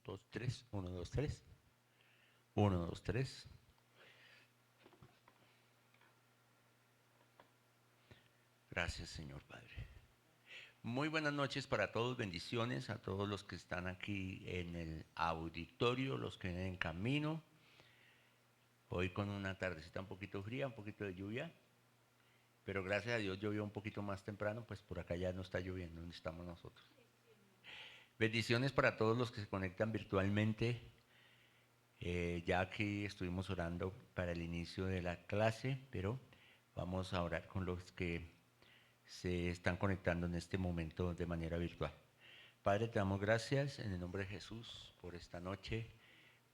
2, 3, 1, 2, 3. 1, 2, 3. Gracias, Señor Padre. Muy buenas noches para todos, bendiciones a todos los que están aquí en el auditorio, los que vienen en camino. Hoy con una tardecita un poquito fría, un poquito de lluvia, pero gracias a Dios llovió un poquito más temprano, pues por acá ya no está lloviendo donde estamos nosotros. Bendiciones para todos los que se conectan virtualmente. Ya aquí estuvimos orando para el inicio de la clase, pero vamos a orar con los que se están conectando en este momento de manera virtual. Padre, te damos gracias en el nombre de Jesús por esta noche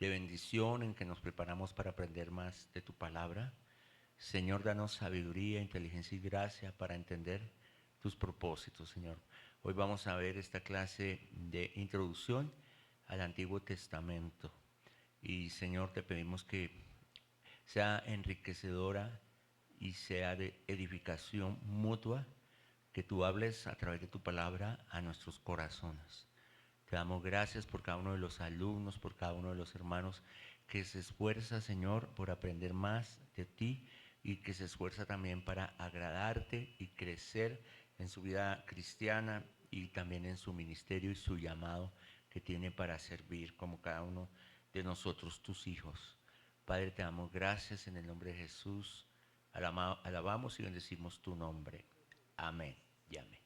de bendición en que nos preparamos para aprender más de tu palabra. Señor, danos sabiduría, inteligencia y gracia para entender tus propósitos, Señor. Hoy vamos a ver esta clase de introducción al Antiguo Testamento. Y, Señor, te pedimos que sea enriquecedora y sea de edificación mutua, que tú hables a través de tu palabra a nuestros corazones. Te damos gracias por cada uno de los alumnos, por cada uno de los hermanos que se esfuerza, Señor, por aprender más de ti y que se esfuerza también para agradarte y crecer en su vida cristiana y también en su ministerio y su llamado que tiene para servir como cada uno de nosotros, tus hijos. Padre, te damos gracias en el nombre de Jesús. Alabamos y bendecimos tu nombre. Amén y amén.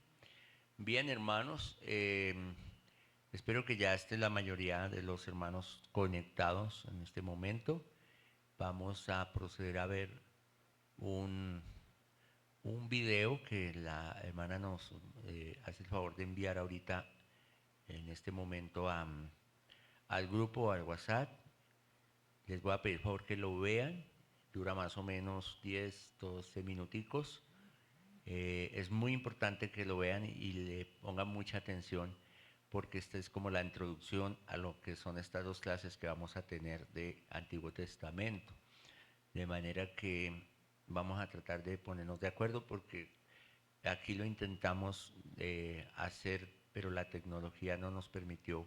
Bien, hermanos, espero que ya esté la mayoría de los hermanos conectados en este momento. Vamos a proceder a ver un, un video que la hermana nos hace el favor de enviar ahorita en este momento al grupo, al WhatsApp. Les voy a pedir por favor que lo vean. Dura más o menos 10, 12 minuticos. Es muy importante que lo vean y le pongan mucha atención porque esta es como la introducción a lo que son estas dos clases que vamos a tener de Antiguo Testamento. De manera que vamos a tratar de ponernos de acuerdo porque aquí lo intentamos hacer, pero la tecnología no nos permitió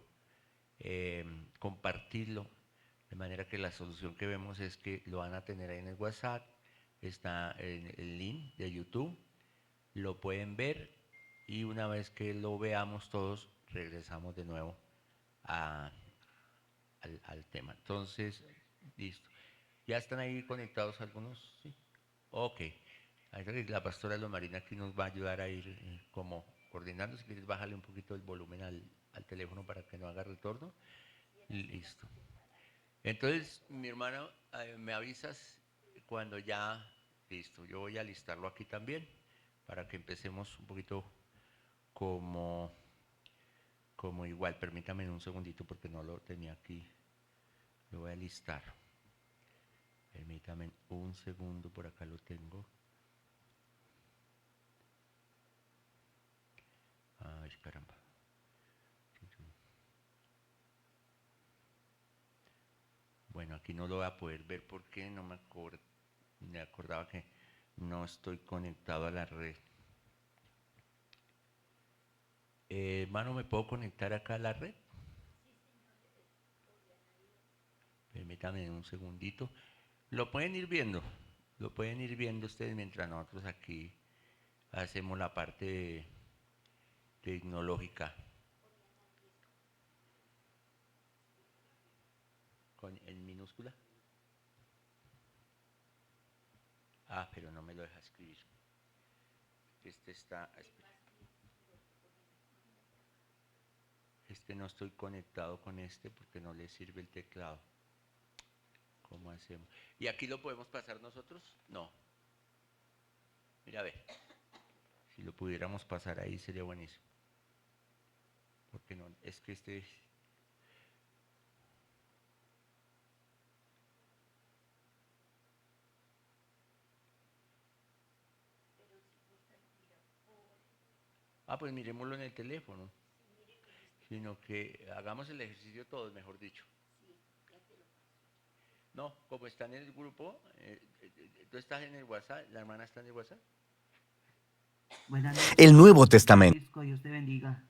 compartirlo. De manera que la solución que vemos es que lo van a tener ahí en el WhatsApp, está en el link de YouTube, lo pueden ver y una vez que lo veamos todos, regresamos de nuevo a, al tema. Entonces, listo. ¿Ya están ahí conectados algunos? Sí. Ok. La pastora Lomarina aquí nos va a ayudar a ir como coordinando. Si quieres, bájale un poquito el volumen al teléfono para que no haga retorno. Listo. Entonces, mi hermano, me avisas cuando ya, listo, yo voy a listarlo aquí también para que empecemos un poquito como, como igual. Permítame un segundito porque no lo tenía aquí, lo voy a listar. Permítame un segundo, por acá lo tengo. Ay, caramba. Bueno, aquí no lo voy a poder ver porque no me acordaba que no estoy conectado a la red. Hermano, ¿me puedo conectar acá a la red? Permítame un segundito. Lo pueden ir viendo. Lo pueden ir viendo ustedes mientras nosotros aquí hacemos la parte tecnológica. ¿En minúscula? Ah, pero no me lo deja escribir. Este está... Este no estoy conectado con este porque no le sirve el teclado. ¿Cómo hacemos? ¿Y aquí lo podemos pasar nosotros? No. Mira, a ver. Si lo pudiéramos pasar ahí sería buenísimo. Porque no, es que este... Ah, pues miremoslo en el teléfono. Sino que hagamos el ejercicio todos, mejor dicho. No, como está en el grupo, tú estás en el WhatsApp, la hermana está en el WhatsApp. El Nuevo Testamento.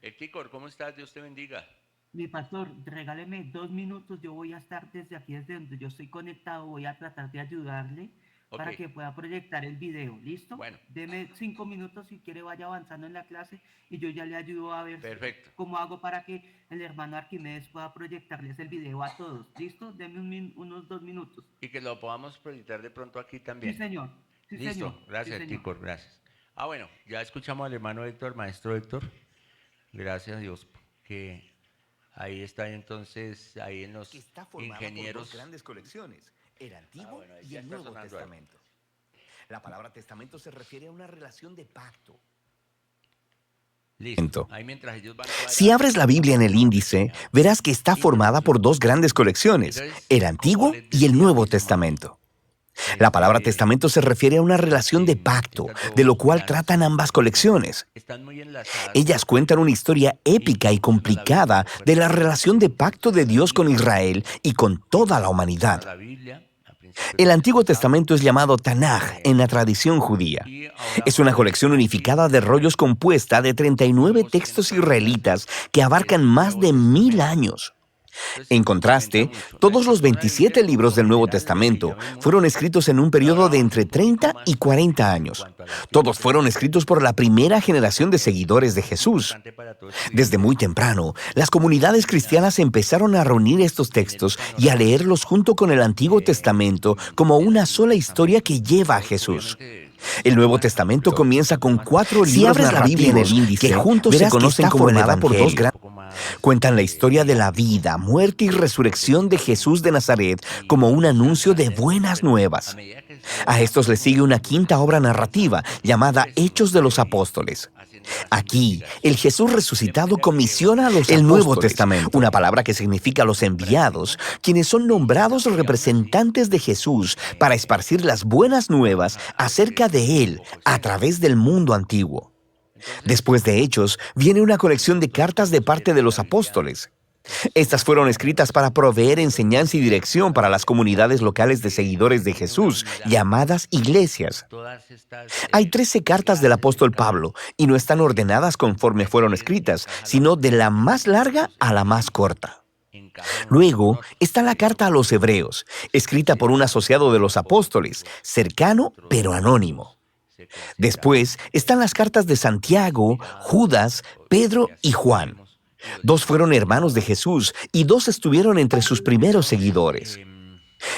El Kikor, ¿cómo estás? Dios te bendiga. Mi pastor, regáleme 2 minutos, yo voy a estar desde aquí, desde donde yo estoy conectado, voy a tratar de ayudarle Ok, para que pueda proyectar el video, ¿listo? bueno, Deme 5 minutos si quiere, vaya avanzando en la clase y yo ya le ayudo a ver perfecto. cómo hago para que el hermano Arquimedes pueda proyectarles el video a todos, ¿listo? Deme unos 2 minutos. Y que lo podamos proyectar de pronto aquí Sí, también. señor, sí, señor, Listo, sí, gracias, señor. Ticor, gracias. Ah, bueno, ya escuchamos al hermano Héctor, maestro Héctor. Gracias a Dios que ahí está entonces, ahí en Que los está formada por dos ingenieros. grandes colecciones, el Antiguo Bueno, y ya el está Nuevo sonando ahí. Testamento. La palabra testamento se refiere a una relación de pacto. Listo. Ahí mientras ellos van Si cuadrando, abres la Biblia en el índice, verás que está formada por dos grandes colecciones, entonces, el como Antiguo les y el decía, Nuevo mis hermanos, Testamento. La palabra testamento se refiere a una relación de pacto, estas de lo dos cual tratan grandes ambas colecciones colecciones. están muy enlazadas Ellas porque cuentan una historia épica y introducen a la Biblia, complicada de recuerden la que relación de pacto de introducen a la Dios con Biblia Israel y con toda la introducen a humanidad. la Biblia a principios El del mes Antiguo pasado. Testamento es llamado Tanaj en la tradición judía. Y ahora Es una vamos a ver colección unificada de rollos compuesta de 39 cómo siguen textos operando las israelitas que abarcan del más Nuevo de 1000 Testamento. años. Entonces se En complementa contraste, mucho. La todos los estructura de Biblia 27 por libros lo del Nuevo general es lo que ya Testamento fueron vimos, escritos en un pero ahora periodo de vamos entre un poquito 30 más y 40 en años. cuanto al Antiguo Todos fueron Testamento. escritos por la primera generación de Porque seguidores de es Jesús. importante para todo Desde estudiante muy temprano, las comunidades mirar, cristianas empezaron a reunir estos tener un textos y a panorama leerlos junto con el Antiguo Testamento como del una Antiguo sola historia Testamento. que lleva a Entonces, Jesús. obviamente, El son Nuevo temas Testamento amplios, comienza son con temas 4 extensos. libros narrativos la Biblia en el índice, que juntos se conocen como el Evangelio. Un poco más Cuentan la historia de la vida, muerte y resurrección de Jesús de Nazaret como un y anuncio de trascendente, buenas pero a nuevas. medida que se A va estos les sigue una quinta obra avanzando narrativa por llamada pues, Hechos de los debe ir Apóstoles. haciendo las Aquí, el Jesús investigaciones, de resucitado manera que, bueno, comisiona a los el Nuevo apóstoles, Testamento, una palabra que significa los muy enviados, práctico quienes son y, nombrados y aún así representantes de Jesús para esparcir las buenas nuevas trabaja algo que acerca es de un Él poco a extenso. través del mundo antiguo. Entonces, Después de Hechos, viene una colección de nosotros cartas de podemos ver parte de que la los Biblia apóstoles. es Estas una fueron escritas para proveer enseñanza y dirección para las comunidades locales de seguidores de tiene una Jesús, unidad. llamadas iglesias. Todas estas Hay 13 cartas del clases apóstol bíblicamente Pablo y no están ordenadas conforme fueron recibieron y escritas, encajan sino de la en más larga momentos a la más específicos, corta. encajan unos con Luego otros. está la carta a los hebreos, escrita por un asociado de los apóstoles, cercano Otros pero anónimo. puntos se consideran Después están las cartas de Santiago, inspirados Judas, y Pedro y así Juan. seguimos. Y los 2 demás fueron hermanos de continuaban. Jesús y 2 estuvieron entre sus primeros Entonces, seguidores.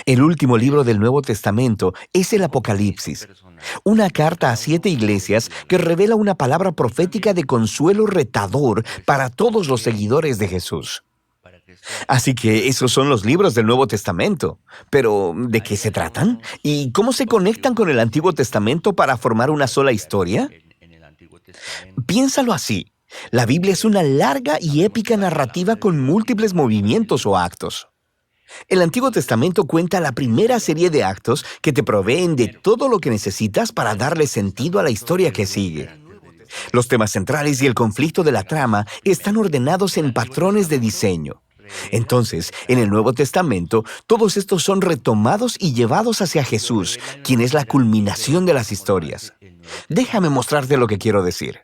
El último libro del Nuevo Testamento es el como que es Apocalipsis, personal. una carta a Cada 7 uno puede iglesias que estudiarla. revela una palabra Y profética de también, consuelo retador pues, para todos los eh, seguidores de Jesús. para que esto Así que esos son los libros del Nuevo Testamento. Pero, ¿de qué hay se tratan? algunos ¿Y cómo se conectan con posiblemente el que Antiguo se Testamento para formar una sola estudiar historia? en el Antiguo Testamento. Piénsalo así. La Biblia es una larga y Sabemos que épica la palabra narrativa de con Dios múltiples nunca va a movimientos o terminar. actos. El Antiguo Entonces, Testamento cuenta la primera serie de actos que te fue el proveen de primero. todo lo que necesitas para Ya el darle Nuevo sentido a la Testamento historia es que el sigue. carácter de Dios. Los temas centrales y el conflicto de la Digamos, trama están primero. ordenados El en Antiguo patrones de Testamento diseño. revela Entonces, el en el Nuevo carácter de Testamento, Dios todos estos son retomados y llevados hacia y lo Jesús, revela de una quien es la manera culminación de diferente las como lo historias. hace el Nuevo Déjame Testamento. mostrarte lo que quiero decir.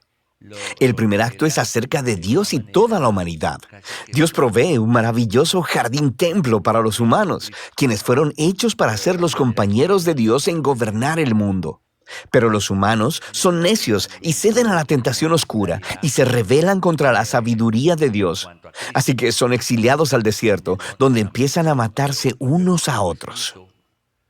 El Lo primer acto es revela acerca de de una Dios y toda la manera humanidad. casi que Dios provee un sorprendente. maravilloso jardín templo para los humanos, Jesucristo quienes fueron hechos para obró de ser una los manera compañeros de que Dios en gobernar el mundo. Pero los humanos en el son Nuevo necios y ceden a la Testamento tentación tenemos la oscura y idea se rebelan contra la sabiduría de en Dios. cuanto a Así Cristo. que son exiliados al En desierto, el Nuevo donde empiezan a Testamento matarse el unos a pueblo otros. escogido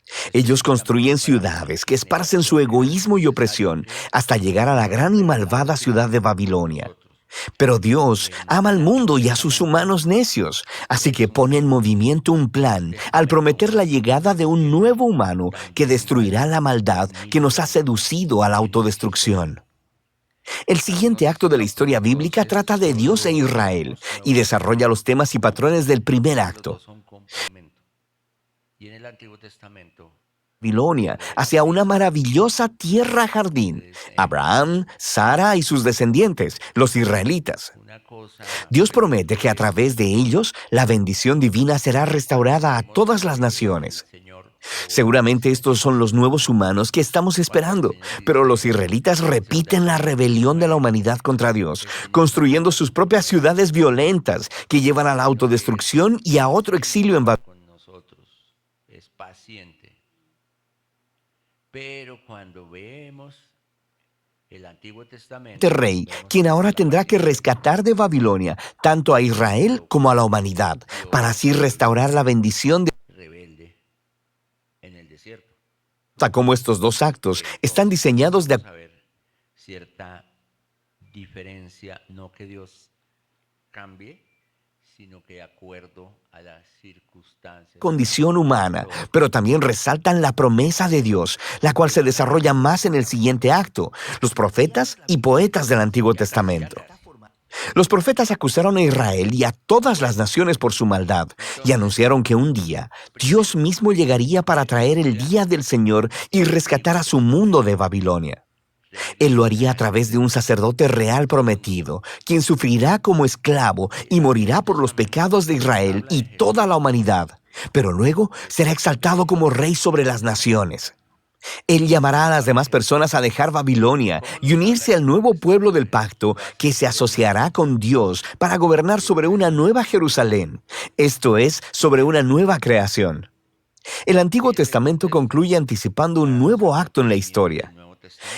es Ellos precisamente construyen para ciudades que tener esparcen lo su que era egoísmo y necesario opresión que hasta llegar a la gran y revelado malvada ciudad de Cristo a Babilonia. nosotros. Pero Dios ama al El Antiguo mundo y a sus Testamento, humanos necios, por así que eso pone en movimiento un es plan al precisamente prometer la llegada de un nuevo humano que también destruirá la maldad que nos ha magnífico seducido a la en esta historia. autodestrucción. El siguiente acto Algunos de la historia bíblica dioses trata de Dios e solo Israel tenemos y Nuevo desarrolla los Testamento, temas y patrones del primer pero los dos acto. son complemento. Y en el Antiguo Testamento Babilonia, se hacia una define maravillosa tierra jardín. entonces Abraham, Sara y sus descendientes, los israelitas. una cosa Dios promete que a diferente. través de ellos la bendición divina será restaurada a Vemos todas las que el naciones. Señor Seguramente estos son los nuevos humanos que estamos esperando, pero los israelitas repiten la rebelión de la humanidad contra Dios, construyendo sus propias ciudades violentas que llevan a la autodestrucción y a otro exilio en Babilonia. Con nosotros es paciente. Pero cuando vemos el Antiguo Testamento, Este rey, quien ahora tendrá que rescatar de Babilonia tanto a Israel como a la humanidad, para así restaurar la bendición de rebelde en el desierto. cómo estos dos actos están diseñados de Vamos a ver cierta diferencia, no que Dios cambie, sino que de acuerdo a las circunstancias. condición humana, pero también resaltan la promesa de Dios, la cual se desarrolla más en el siguiente acto, los profetas y poetas del Antiguo Testamento. Los profetas acusaron a Israel y a todas las naciones por su maldad y anunciaron que un día Dios mismo llegaría para traer el día del Señor y rescatar a su mundo de Babilonia. Él lo haría a través de un sacerdote real prometido, quien sufrirá como esclavo y morirá por los pecados de Israel y toda la humanidad, pero luego será exaltado como rey sobre las naciones. Él llamará a las demás personas a dejar Babilonia y unirse al nuevo pueblo del pacto que se asociará con Dios para gobernar sobre una nueva Jerusalén, esto es, sobre una nueva creación. El Antiguo Testamento concluye anticipando un nuevo acto en la historia.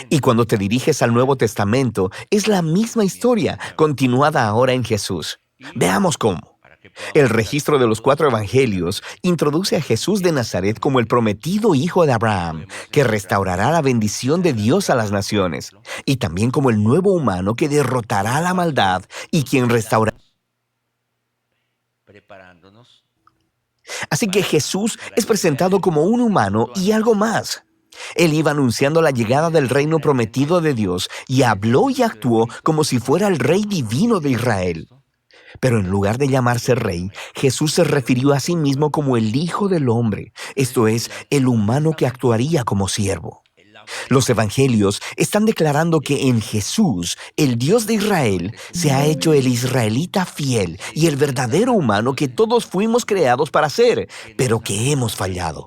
Y cuando te diriges al Nuevo Testamento, es la misma historia, continuada ahora en Jesús. Veamos cómo. El registro de los 4 evangelios introduce a Jesús de Nazaret como el prometido hijo de Abraham, que restaurará la bendición de Dios a las naciones, y también como el nuevo humano que derrotará la maldad y quien restaurará. Preparándonos. Así que Jesús es presentado como un humano y algo más. Él iba anunciando la llegada del reino prometido de Dios y habló y actuó como si fuera el rey divino de Israel. Pero en lugar de llamarse rey, Jesús se refirió a sí mismo como el Hijo del Hombre, esto es, el humano que actuaría como siervo. Los evangelios están declarando que en Jesús, el Dios de Israel, se ha hecho el israelita fiel y el verdadero humano que todos fuimos creados para ser, pero que hemos fallado.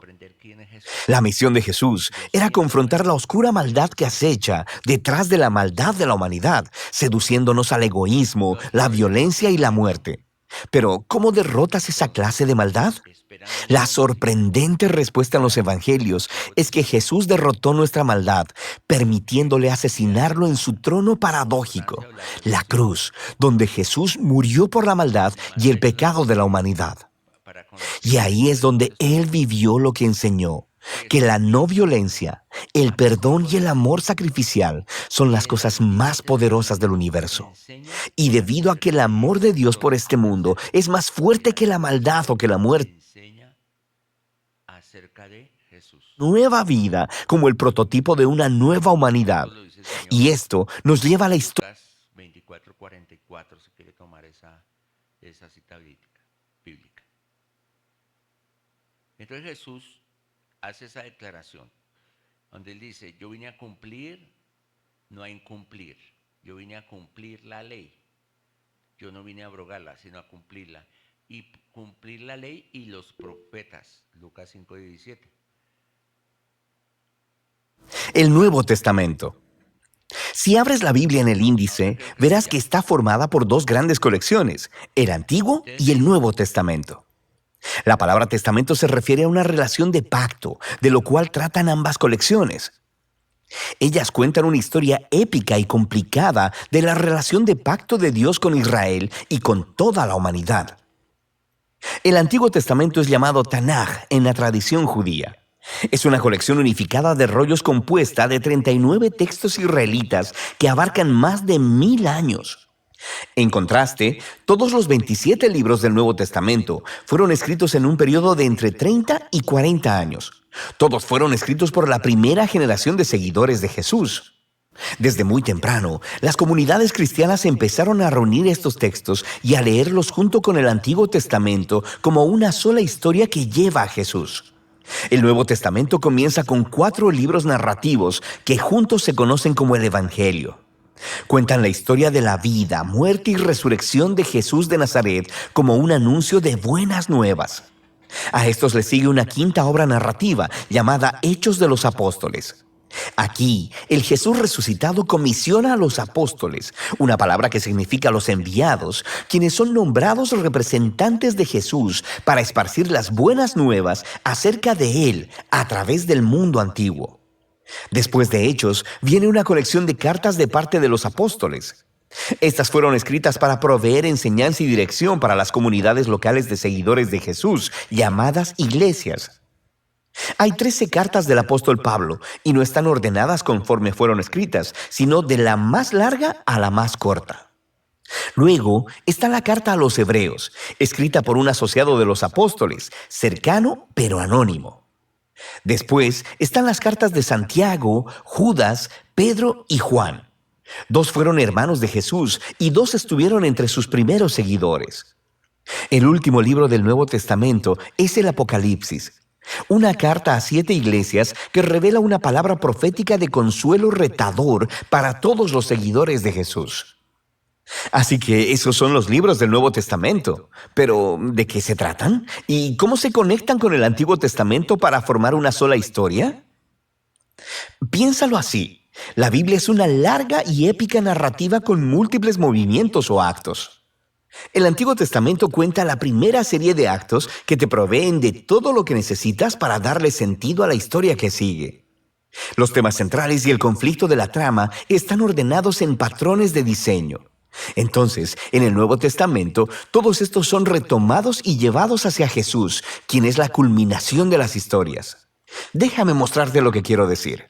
La misión de Jesús era confrontar la oscura maldad que acecha detrás de la maldad de la humanidad, seduciéndonos al egoísmo, la violencia y la muerte. Pero, ¿cómo derrotas esa clase de maldad? La sorprendente respuesta en los evangelios es que Jesús derrotó nuestra maldad, permitiéndole asesinarlo en su trono paradójico, la cruz, donde Jesús murió por la maldad y el pecado de la humanidad. Y ahí es donde Él vivió lo que enseñó, que la no violencia, el perdón y el amor sacrificial son las cosas más poderosas del universo. Y debido a que el amor de Dios por este mundo es más fuerte que la maldad o que la muerte, nueva vida como el prototipo de una nueva humanidad. Y esto nos lleva a la historia. 24:44, si quiere tomar esa cita bíblica. Entonces Jesús hace esa declaración, donde él dice, yo vine a cumplir, no a incumplir. Yo vine a cumplir la ley. Yo no vine a abrogarla, sino a cumplirla. Y cumplir la ley y los profetas. Lucas 5:17. El Nuevo Testamento. Si abres la Biblia en el índice, verás que está formada por 2 grandes colecciones, el Antiguo y el Nuevo Testamento. La palabra testamento se refiere a una relación de pacto, de lo cual tratan ambas colecciones. Ellas cuentan una historia épica y complicada de la relación de pacto de Dios con Israel y con toda la humanidad. El Antiguo Testamento es llamado Tanaj en la tradición judía. Es una colección unificada de rollos compuesta de 39 textos israelitas que abarcan más de 1000 años. En contraste, todos los 27 libros del Nuevo Testamento fueron escritos en un periodo de entre 30 y 40 años. Todos fueron escritos por la primera generación de seguidores de Jesús. Desde muy temprano, las comunidades cristianas empezaron a reunir estos textos y a leerlos junto con el Antiguo Testamento como una sola historia que lleva a Jesús. El Nuevo Testamento comienza con 4 libros narrativos que juntos se conocen como el Evangelio. Cuentan la historia de la vida, muerte y resurrección de Jesús de Nazaret como un anuncio de buenas nuevas. A estos les sigue una quinta obra narrativa llamada Hechos de los Apóstoles. Aquí, el Jesús resucitado comisiona a los apóstoles, una palabra que significa los enviados, quienes son nombrados representantes de Jesús para esparcir las buenas nuevas acerca de Él a través del mundo antiguo. Después de Hechos, viene una colección de cartas de parte de los apóstoles. Estas fueron escritas para proveer enseñanza y dirección para las comunidades locales de seguidores de Jesús, llamadas iglesias. Hay 13 cartas del apóstol Pablo y no están ordenadas conforme fueron escritas, sino de la más larga a la más corta. Luego está la carta a los hebreos, escrita por un asociado de los apóstoles, cercano pero anónimo. Después están las cartas de Santiago, Judas, Pedro y Juan. 2 fueron hermanos de Jesús y 2 estuvieron entre sus primeros seguidores. El último libro del Nuevo Testamento es el Apocalipsis, una carta a 7 iglesias que revela una palabra profética de consuelo retador para todos los seguidores de Jesús. Así que esos son los libros del Nuevo Testamento. Pero, ¿de qué se tratan? ¿Y cómo se conectan con el Antiguo Testamento para formar una sola historia? Piénsalo así. La Biblia es una larga y épica narrativa con múltiples movimientos o actos. El Antiguo Testamento cuenta la primera serie de actos que te proveen de todo lo que necesitas para darle sentido a la historia que sigue. Los temas centrales y el conflicto de la trama están ordenados en patrones de diseño. Entonces, en el Nuevo Testamento, todos estos son retomados y llevados hacia Jesús, quien es la culminación de las historias. Déjame mostrarte lo que quiero decir.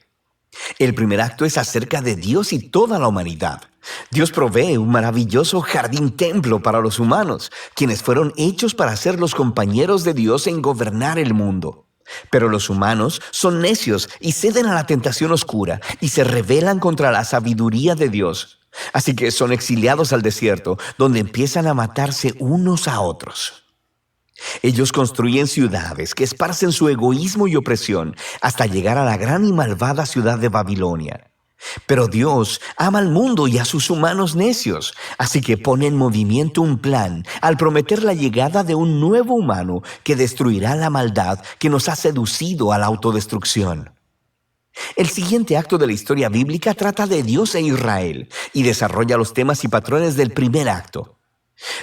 El primer acto es acerca de Dios y toda la humanidad. Dios provee un maravilloso jardín templo para los humanos, quienes fueron hechos para ser los compañeros de Dios en gobernar el mundo. Pero los humanos son necios y ceden a la tentación oscura y se rebelan contra la sabiduría de Dios. Así que son exiliados al desierto, donde empiezan a matarse unos a otros. Ellos construyen ciudades que esparcen su egoísmo y opresión hasta llegar a la gran y malvada ciudad de Babilonia. Pero Dios ama al mundo y a sus humanos necios, así que pone en movimiento un plan al prometer la llegada de un nuevo humano que destruirá la maldad que nos ha seducido a la autodestrucción. El siguiente acto de la historia bíblica trata de Dios e Israel y desarrolla los temas y patrones del primer acto.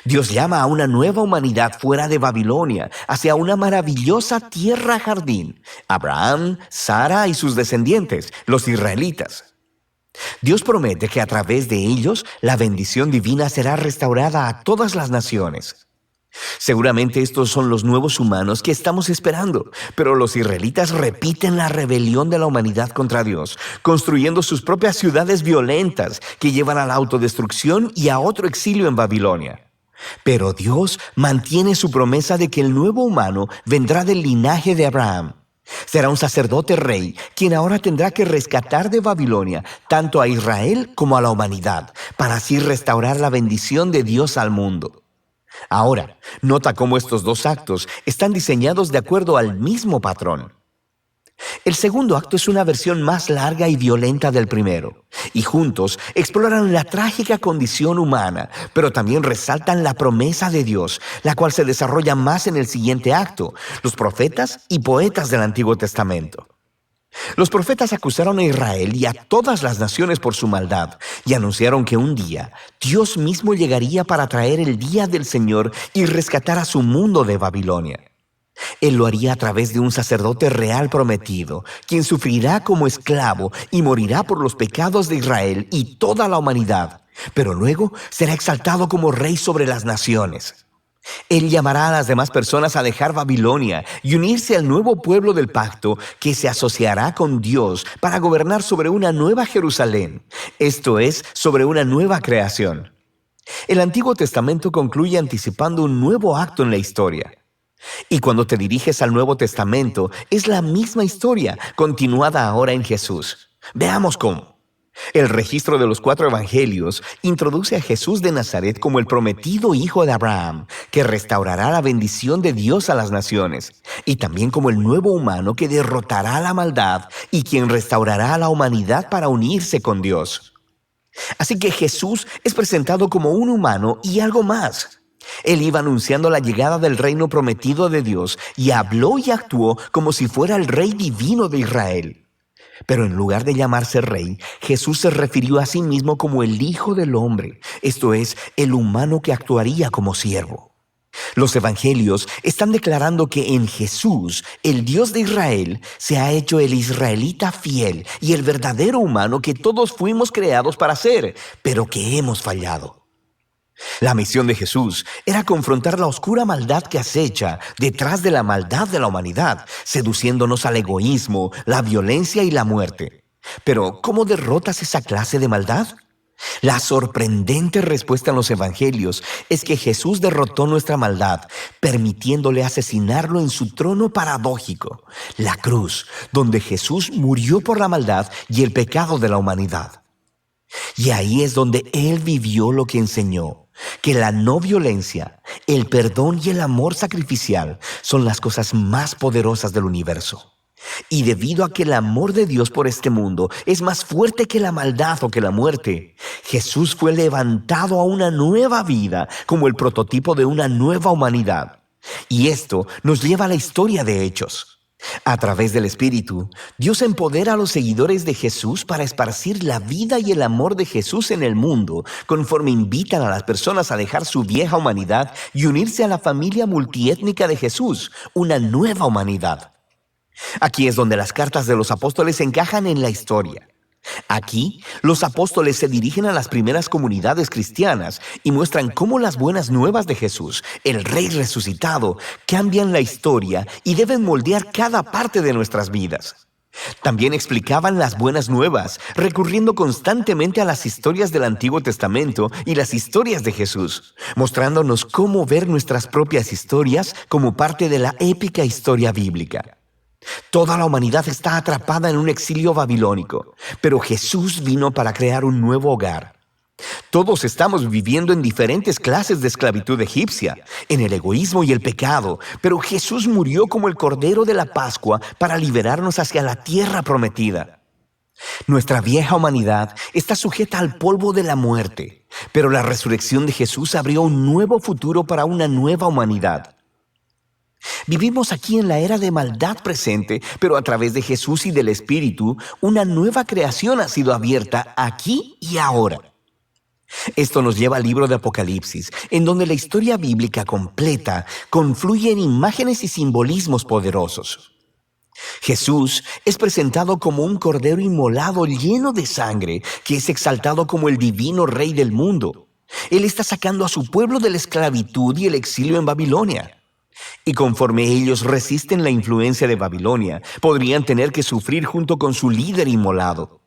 Dios llama a una nueva humanidad fuera de Babilonia, hacia una maravillosa tierra jardín, Abraham, Sara y sus descendientes, los israelitas. Dios promete que a través de ellos la bendición divina será restaurada a todas las naciones. Seguramente estos son los nuevos humanos que estamos esperando, pero los israelitas repiten la rebelión de la humanidad contra Dios, construyendo sus propias ciudades violentas que llevan a la autodestrucción y a otro exilio en Babilonia. Pero Dios mantiene su promesa de que el nuevo humano vendrá del linaje de Abraham. Será un sacerdote rey, quien ahora tendrá que rescatar de Babilonia tanto a Israel como a la humanidad, para así restaurar la bendición de Dios al mundo. Ahora, nota cómo estos 2 actos están diseñados de acuerdo al mismo patrón. El segundo acto es una versión más larga y violenta del primero, y juntos exploran la trágica condición humana, pero también resaltan la promesa de Dios, la cual se desarrolla más en el siguiente acto, los profetas y poetas del Antiguo Testamento. Los profetas acusaron a Israel y a todas las naciones por su maldad y anunciaron que un día Dios mismo llegaría para traer el día del Señor y rescatar a su mundo de Babilonia. Él lo haría a través de un sacerdote real prometido, quien sufrirá como esclavo y morirá por los pecados de Israel y toda la humanidad, pero luego será exaltado como rey sobre las naciones. Él llamará a las demás personas a dejar Babilonia y unirse al nuevo pueblo del pacto que se asociará con Dios para gobernar sobre una nueva Jerusalén, esto es, sobre una nueva creación. El Antiguo Testamento concluye anticipando un nuevo acto en la historia. Y cuando te diriges al Nuevo Testamento, es la misma historia, continuada ahora en Jesús. Veamos cómo. El registro de los 4 evangelios introduce a Jesús de Nazaret como el prometido hijo de Abraham, que restaurará la bendición de Dios a las naciones, y también como el nuevo humano que derrotará la maldad y quien restaurará a la humanidad para unirse con Dios. Así que Jesús es presentado como un humano y algo más. Él iba anunciando la llegada del reino prometido de Dios y habló y actuó como si fuera el rey divino de Israel. Pero en lugar de llamarse rey, Jesús se refirió a sí mismo como el Hijo del Hombre, esto es, el humano que actuaría como siervo. Los evangelios están declarando que en Jesús, el Dios de Israel, se ha hecho el israelita fiel y el verdadero humano que todos fuimos creados para ser, pero que hemos fallado. La misión de Jesús era confrontar la oscura maldad que acecha detrás de la maldad de la humanidad, seduciéndonos al egoísmo, la violencia y la muerte. Pero, ¿cómo derrotas esa clase de maldad? La sorprendente respuesta en los evangelios es que Jesús derrotó nuestra maldad, permitiéndole asesinarlo en su trono paradójico, la cruz, donde Jesús murió por la maldad y el pecado de la humanidad. Y ahí es donde Él vivió lo que enseñó, que la no violencia, el perdón y el amor sacrificial son las cosas más poderosas del universo. Y debido a que el amor de Dios por este mundo es más fuerte que la maldad o que la muerte, Jesús fue levantado a una nueva vida como el prototipo de una nueva humanidad. Y esto nos lleva a la historia de Hechos. A través del Espíritu, Dios empodera a los seguidores de Jesús para esparcir la vida y el amor de Jesús en el mundo, conforme invitan a las personas a dejar su vieja humanidad y unirse a la familia multiétnica de Jesús, una nueva humanidad. Aquí es donde las cartas de los apóstoles encajan en la historia. Aquí, los apóstoles se dirigen a las primeras comunidades cristianas y muestran cómo las buenas nuevas de Jesús, el Rey resucitado, cambian la historia y deben moldear cada parte de nuestras vidas. También explicaban las buenas nuevas, recurriendo constantemente a las historias del Antiguo Testamento y las historias de Jesús, mostrándonos cómo ver nuestras propias historias como parte de la épica historia bíblica. Toda la humanidad está atrapada en un exilio babilónico, pero Jesús vino para crear un nuevo hogar. Todos estamos viviendo en diferentes clases de esclavitud egipcia, en el egoísmo y el pecado, pero Jesús murió como el Cordero de la Pascua para liberarnos hacia la tierra prometida. Nuestra vieja humanidad está sujeta al polvo de la muerte, pero la resurrección de Jesús abrió un nuevo futuro para una nueva humanidad. Vivimos aquí en la era de maldad presente, pero a través de Jesús y del Espíritu, una nueva creación ha sido abierta aquí y ahora. Esto nos lleva al libro de Apocalipsis, en donde la historia bíblica completa confluye en imágenes y simbolismos poderosos. Jesús es presentado como un cordero inmolado lleno de sangre, que es exaltado como el divino Rey del mundo. Él está sacando a su pueblo de la esclavitud y el exilio en Babilonia. Y conforme ellos resisten la influencia de Babilonia, podrían tener que sufrir junto con su líder inmolado.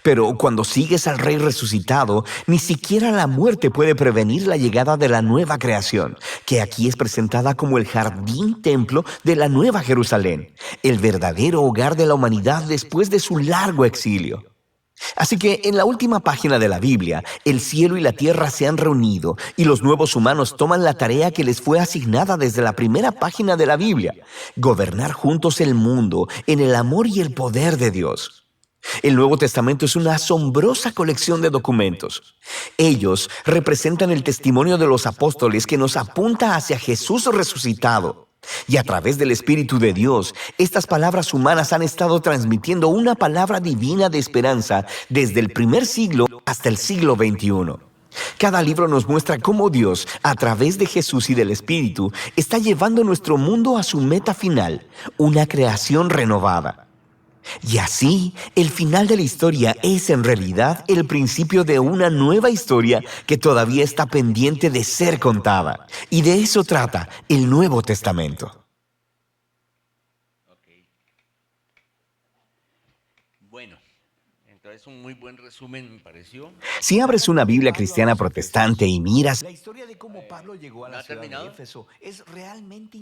Pero cuando sigues al Rey resucitado, ni siquiera la muerte puede prevenir la llegada de la nueva creación, que aquí es presentada como el jardín templo de la Nueva Jerusalén, el verdadero hogar de la humanidad después de su largo exilio. Así que en la última página de la Biblia, el cielo y la tierra se han reunido y los nuevos humanos toman la tarea que les fue asignada desde la primera página de la Biblia: gobernar juntos el mundo en el amor y el poder de Dios. El Nuevo Testamento es una asombrosa colección de documentos. Ellos representan el testimonio de los apóstoles que nos apunta hacia Jesús resucitado. Y a través del Espíritu de Dios, estas palabras humanas han estado transmitiendo una palabra divina de esperanza desde el primer siglo hasta el siglo XXI. Cada libro nos muestra cómo Dios, a través de Jesús y del Espíritu, está llevando nuestro mundo a su meta final, una creación renovada. Y así, el final de la historia es en realidad el principio de una nueva historia que todavía está pendiente de ser contada. Y de eso trata el Nuevo Testamento. Ok. Bueno, entonces un muy buen resumen me pareció. Si abres una Biblia cristiana protestante y miras, la historia de cómo Pablo llegó a ¿No la ha ciudad de terminado? Éfeso es realmente...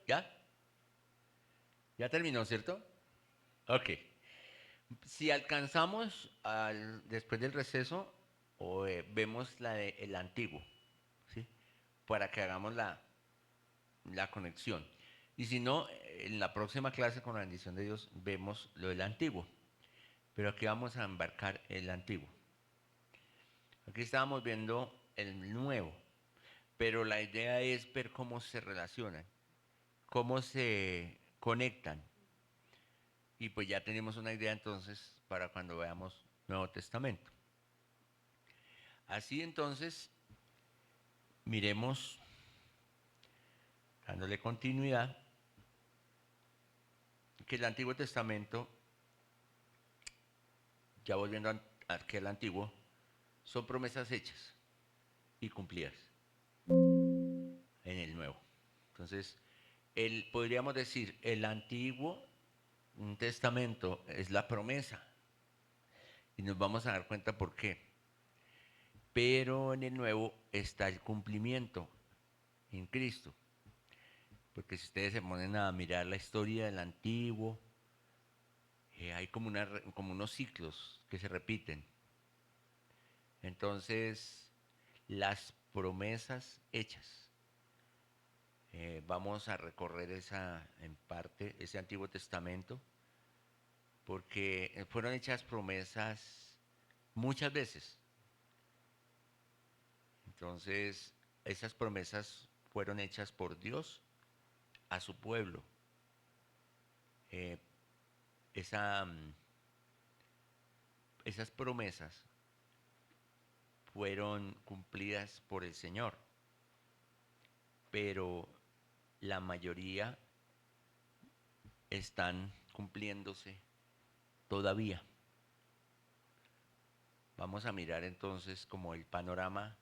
¿Ya? ¿Ya terminó, cierto? Ok. Si alcanzamos después del receso, vemos el antiguo, ¿sí? Para que hagamos la conexión. Y si no, en la próxima clase, con la bendición de Dios, vemos lo del antiguo. Pero aquí vamos a embarcar el antiguo. Aquí estábamos viendo el nuevo. pero la idea es ver cómo se relacionan, cómo se conectan. Y pues ya tenemos una idea entonces para cuando veamos Nuevo Testamento. Así entonces, miremos, dándole continuidad, que el Antiguo Testamento, ya volviendo a aquel antiguo, son promesas hechas y cumplidas en el Nuevo. Entonces, podríamos decir, el Antiguo Testamento es la promesa y nos vamos a dar cuenta por qué. Pero en el Nuevo está el cumplimiento en Cristo. Porque si ustedes se ponen a mirar la historia del Antiguo, hay como unos ciclos que se repiten. Entonces, las promesas hechas. Vamos a recorrer en parte ese Antiguo Testamento, porque fueron hechas promesas muchas veces. Entonces, esas promesas fueron hechas por Dios a su pueblo. Eh, esa, mm, Esas promesas fueron cumplidas por el Señor, pero la mayoría están cumpliéndose todavía. Vamos a mirar entonces como el panorama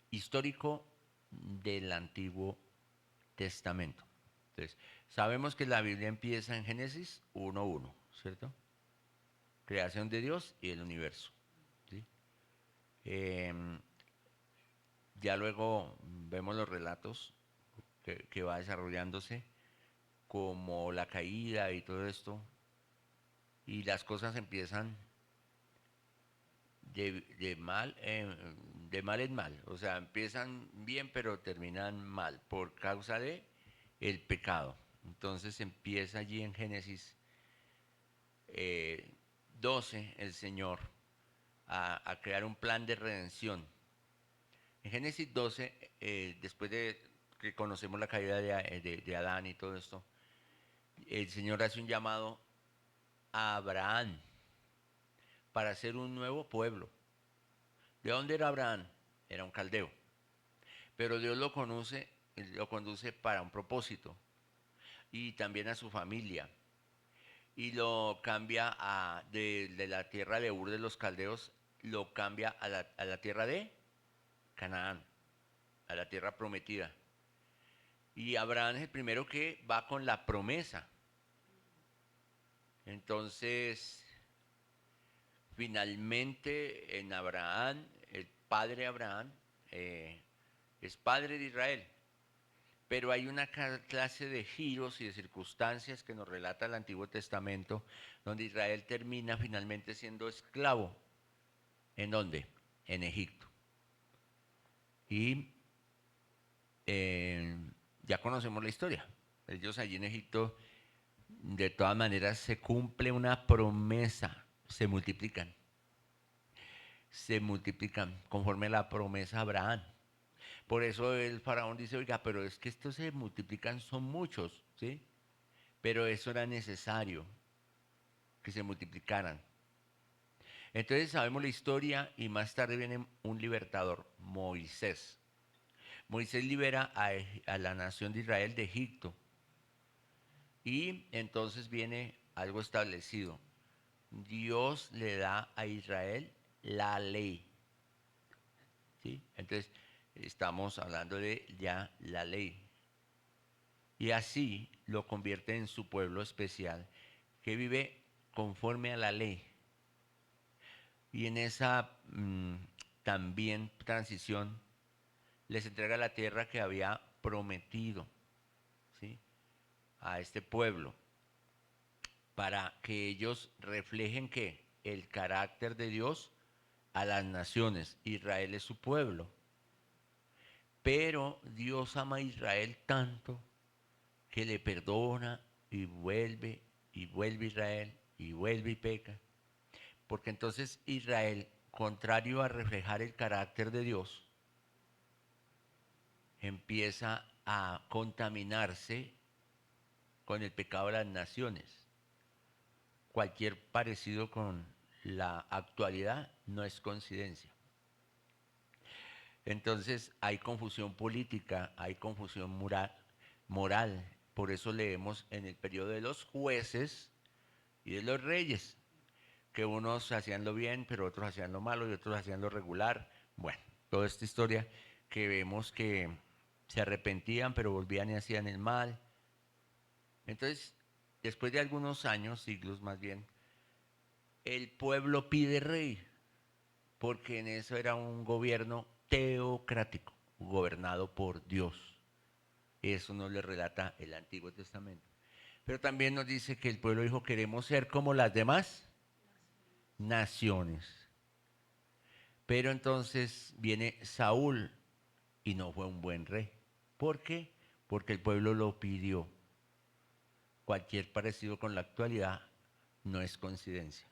histórico del Antiguo Testamento. Entonces, sabemos que la Biblia empieza en Génesis 1:1, ¿cierto? Creación de Dios y el universo. ¿Sí? Eh, ya luego vemos los relatos que va desarrollándose, como la caída y todo esto, y las cosas empiezan de mal en mal, o sea, empiezan bien pero terminan mal por causa de el pecado. Entonces empieza allí en Génesis 12 el Señor a crear un plan de redención. En Génesis 12, después de que conocemos la caída de Adán y todo esto, el Señor hace un llamado a Abraham para hacer un nuevo pueblo. ¿De dónde era Abraham? Era un caldeo. Pero Dios lo conduce para un propósito y también a su familia. Y lo cambia de la tierra de Ur de los Caldeos, lo cambia a la tierra de Canaán, a la tierra prometida. Y Abraham es el primero que va con la promesa. Entonces, finalmente en Abraham, el padre Abraham, es padre de Israel. Pero hay una clase de giros y de circunstancias que nos relata el Antiguo Testamento, donde Israel termina finalmente siendo esclavo. ¿En dónde? En Egipto. Y ya conocemos la historia. Ellos allí en Egipto, de todas maneras, se cumple una promesa, se multiplican conforme a la promesa a Abraham. Por eso el faraón dice, oiga, pero es que estos se multiplican, son muchos, ¿sí? Pero eso era necesario, que se multiplicaran. Entonces sabemos la historia y más tarde viene un libertador, Moisés. Moisés libera a la nación de Israel de Egipto. Y entonces viene algo establecido. Dios le da a Israel la ley. ¿Sí? Entonces estamos hablando de ya la ley. Y así lo convierte en su pueblo especial que vive conforme a la ley. Y en esa también transición les entrega la tierra que había prometido, ¿sí?, a este pueblo, para que ellos reflejen que el carácter de Dios a las naciones. Israel es su pueblo. Pero Dios ama a Israel tanto que le perdona y vuelve Israel, y vuelve y peca. Porque entonces Israel, contrario a reflejar el carácter de Dios, empieza a contaminarse con el pecado de las naciones. Cualquier parecido con la actualidad no es coincidencia. Entonces hay confusión política, hay confusión moral. Por eso leemos en el periodo de los jueces y de los reyes, que unos hacían lo bien, pero otros hacían lo malo y otros hacían lo regular. Bueno, toda esta historia que vemos que se arrepentían, pero volvían y hacían el mal. Entonces, después de algunos años, siglos más bien, el pueblo pide rey, porque en eso era un gobierno teocrático, gobernado por Dios. Eso nos le relata el Antiguo Testamento. Pero también nos dice que el pueblo dijo, queremos ser como las demás naciones. Pero entonces viene Saúl y no fue un buen rey. ¿Por qué? Porque el pueblo lo pidió. Cualquier parecido con la actualidad no es coincidencia.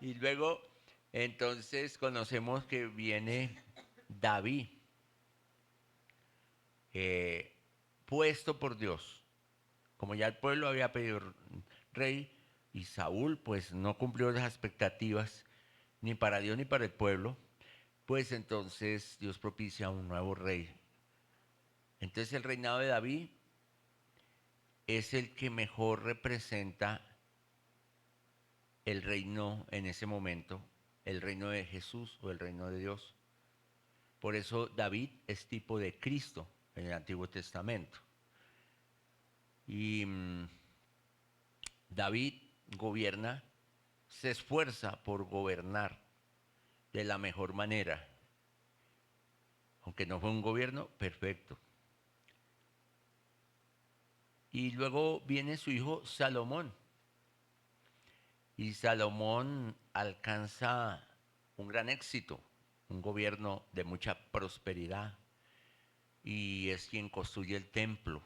Y luego, entonces conocemos que viene David, eh, puesto por Dios. Como ya el pueblo había pedido rey y Saúl pues no cumplió las expectativas ni para Dios ni para el pueblo, pues entonces Dios propicia un nuevo rey. Entonces el reinado de David es el que mejor representa el reino en ese momento, el reino de Jesús o el reino de Dios. Por eso David es tipo de Cristo en el Antiguo Testamento. Y David gobierna, se esfuerza por gobernar de la mejor manera, aunque no fue un gobierno perfecto. Y luego viene su hijo Salomón. Y Salomón alcanza un gran éxito, un gobierno de mucha prosperidad. Y es quien construye el templo.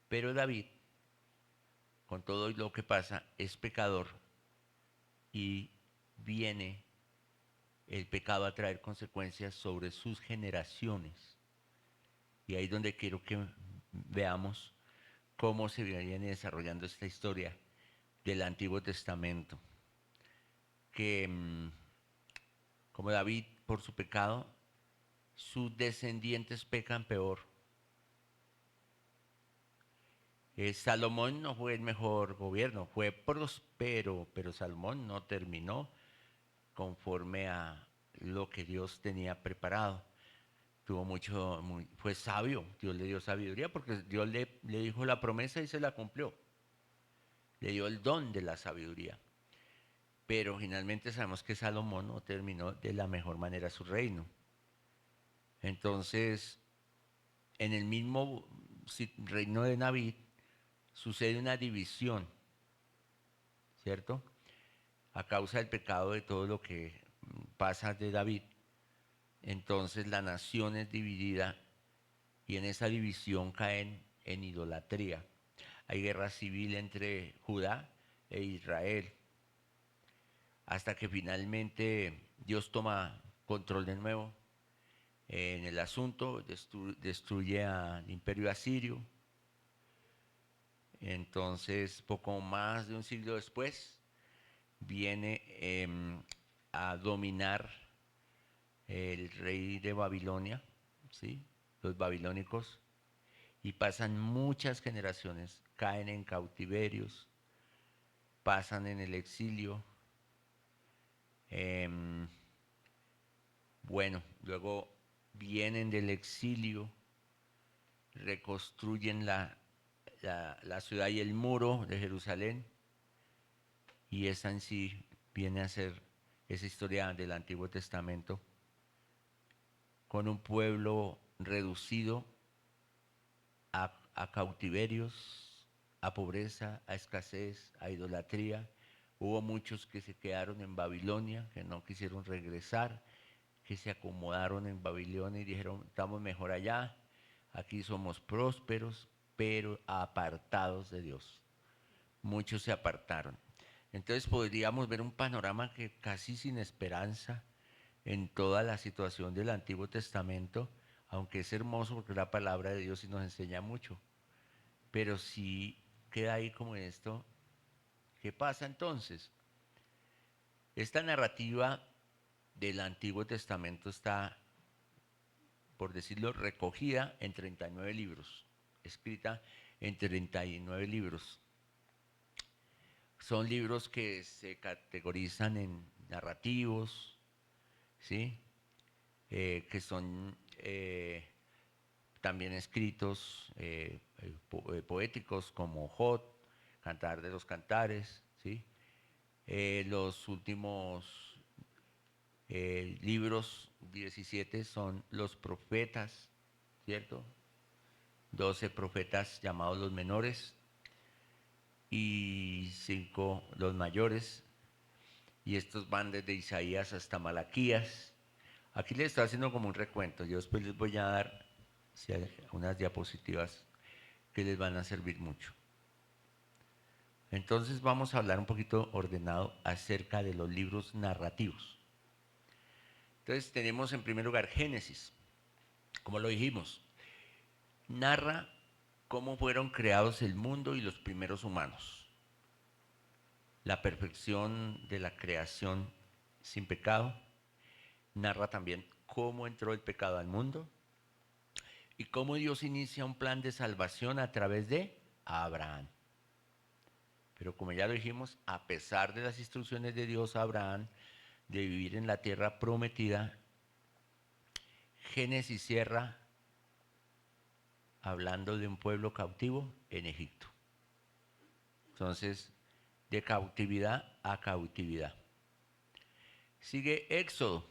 Pero David, con todo lo que pasa, es pecador y viene el pecado a traer consecuencias sobre sus generaciones. Y ahí es donde quiero que veamos cómo se viene desarrollando esta historia del Antiguo Testamento. Que como David, por su pecado, sus descendientes pecan peor. Salomón no fue el mejor gobierno, fue próspero, pero Salomón no terminó conforme a lo que Dios tenía preparado. Fue sabio, Dios le dio sabiduría porque Dios le dijo la promesa y se la cumplió. Le dio el don de la sabiduría. Pero finalmente sabemos que Salomón no terminó de la mejor manera su reino. Entonces, en el mismo reino de David sucede una división, ¿cierto? A causa del pecado de todo lo que pasa de David. Entonces la nación es dividida y en esa división caen en idolatría. Hay guerra civil entre Judá e Israel, hasta que finalmente Dios toma control de nuevo en el asunto, destruye al imperio asirio. Entonces, poco más de un siglo después, viene a dominar el rey de Babilonia, ¿sí? Los babilónicos, y pasan muchas generaciones, caen en cautiverios, pasan en el exilio. Bueno, luego vienen del exilio, reconstruyen la ciudad y el muro de Jerusalén, y esa en sí viene a ser esa historia del Antiguo Testamento, con un pueblo reducido a cautiverios, a pobreza, a escasez, a idolatría. Hubo muchos que se quedaron en Babilonia, que no quisieron regresar, que se acomodaron en Babilonia y dijeron, estamos mejor allá, aquí somos prósperos, pero apartados de Dios. Muchos se apartaron. Entonces podríamos ver un panorama que casi sin esperanza en toda la situación del Antiguo Testamento, aunque es hermoso porque es la palabra de Dios y nos enseña mucho. Pero si queda ahí como esto, ¿qué pasa entonces? Esta narrativa del Antiguo Testamento está, por decirlo, recogida en 39 libros, escrita en 39 libros. Son libros que se categorizan en narrativos, ¿sí? Que son también escritos poéticos como Jod, Cantar de los Cantares, ¿sí? Los últimos libros 17 son los profetas, ¿cierto? 12 profetas llamados los menores y 5 los mayores. Y estos van desde Isaías hasta Malaquías. Aquí les estoy haciendo como un recuento. Yo después les voy a dar unas diapositivas que les van a servir mucho. Entonces vamos a hablar un poquito ordenado acerca de los libros narrativos. Entonces tenemos en primer lugar Génesis, como lo dijimos, narra cómo fueron creados el mundo y los primeros humanos, la perfección de la creación sin pecado. Narra también cómo entró el pecado al mundo y cómo Dios inicia un plan de salvación a través de Abraham. Pero como ya lo dijimos, a pesar de las instrucciones de Dios a Abraham de vivir en la tierra prometida, Génesis cierra hablando de un pueblo cautivo en Egipto. Entonces, de cautividad a cautividad. Sigue Éxodo.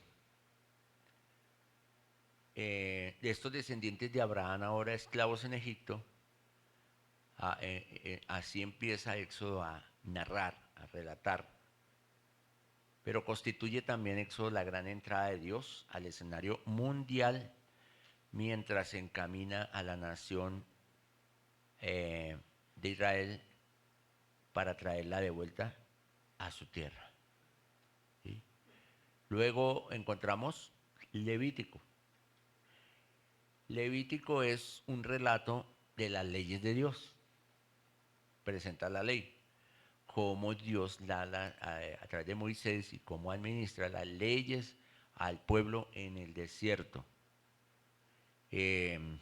De estos descendientes de Abraham ahora esclavos en Egipto, así empieza Éxodo a narrar, a relatar. Pero constituye también Éxodo la gran entrada de Dios al escenario mundial mientras se encamina a la nación de Israel para traerla de vuelta a su tierra. ¿Sí? Luego encontramos Levítico. Levítico es un relato de las leyes de Dios. Presenta la ley, cómo Dios a través de Moisés y cómo administra las leyes al pueblo en el desierto. El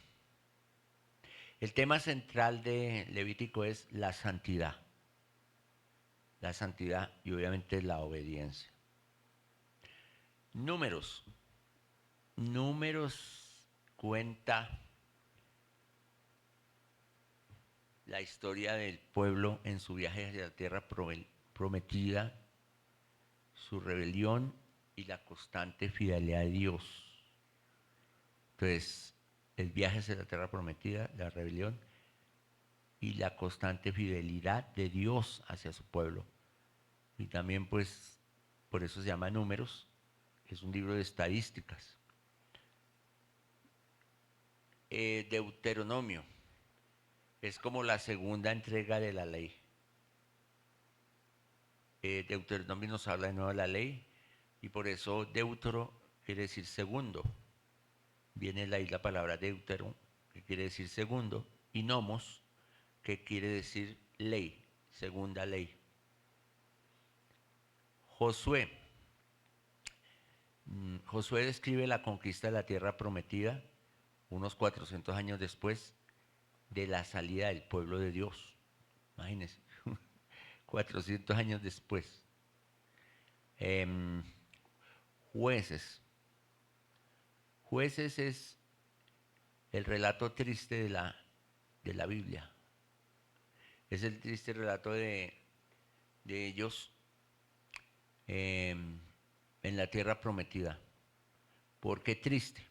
tema central de Levítico es la santidad y obviamente la obediencia. Números cuenta la historia del pueblo en su viaje hacia la tierra prometida, su rebelión y la constante fidelidad de Dios. Entonces, el viaje hacia la tierra prometida, la rebelión y la constante fidelidad de Dios hacia su pueblo. Y también, pues, por eso se llama Números, es un libro de estadísticas. Deuteronomio es como la segunda entrega de la ley. Deuteronomio nos habla de nuevo de la ley y por eso deutero quiere decir segundo. Viene de ahí la palabra deutero, que quiere decir segundo, y nomos, que quiere decir ley, segunda ley. Josué. Josué describe la conquista de la tierra prometida unos 400 años después de la salida del pueblo de Dios. Imagínense, 400 años después. Jueces. Jueces es el relato triste de la Biblia. Es el triste relato de ellos en la tierra prometida. ¿Por qué triste?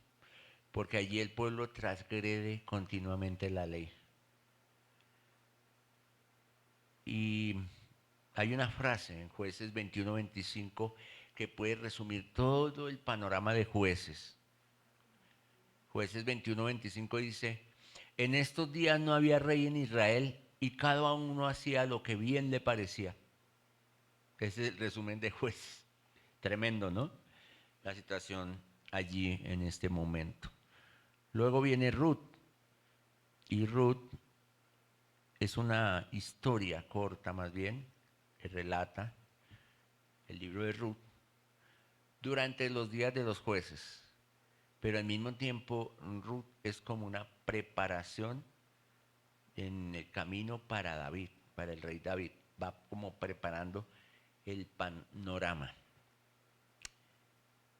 Porque allí el pueblo transgrede continuamente la ley. Y hay una frase en Jueces 21-25 que puede resumir todo el panorama de Jueces. Jueces 21-25 dice: en estos días no había rey en Israel y cada uno hacía lo que bien le parecía. Ese es el resumen de Jueces. Tremendo, ¿no? La situación allí en este momento. Luego viene Ruth. Y Ruth es una historia corta más bien, que relata el libro de Ruth durante los días de los jueces. Pero al mismo tiempo, Ruth es como una preparación en el camino para David, para el rey David. Va como preparando el panorama.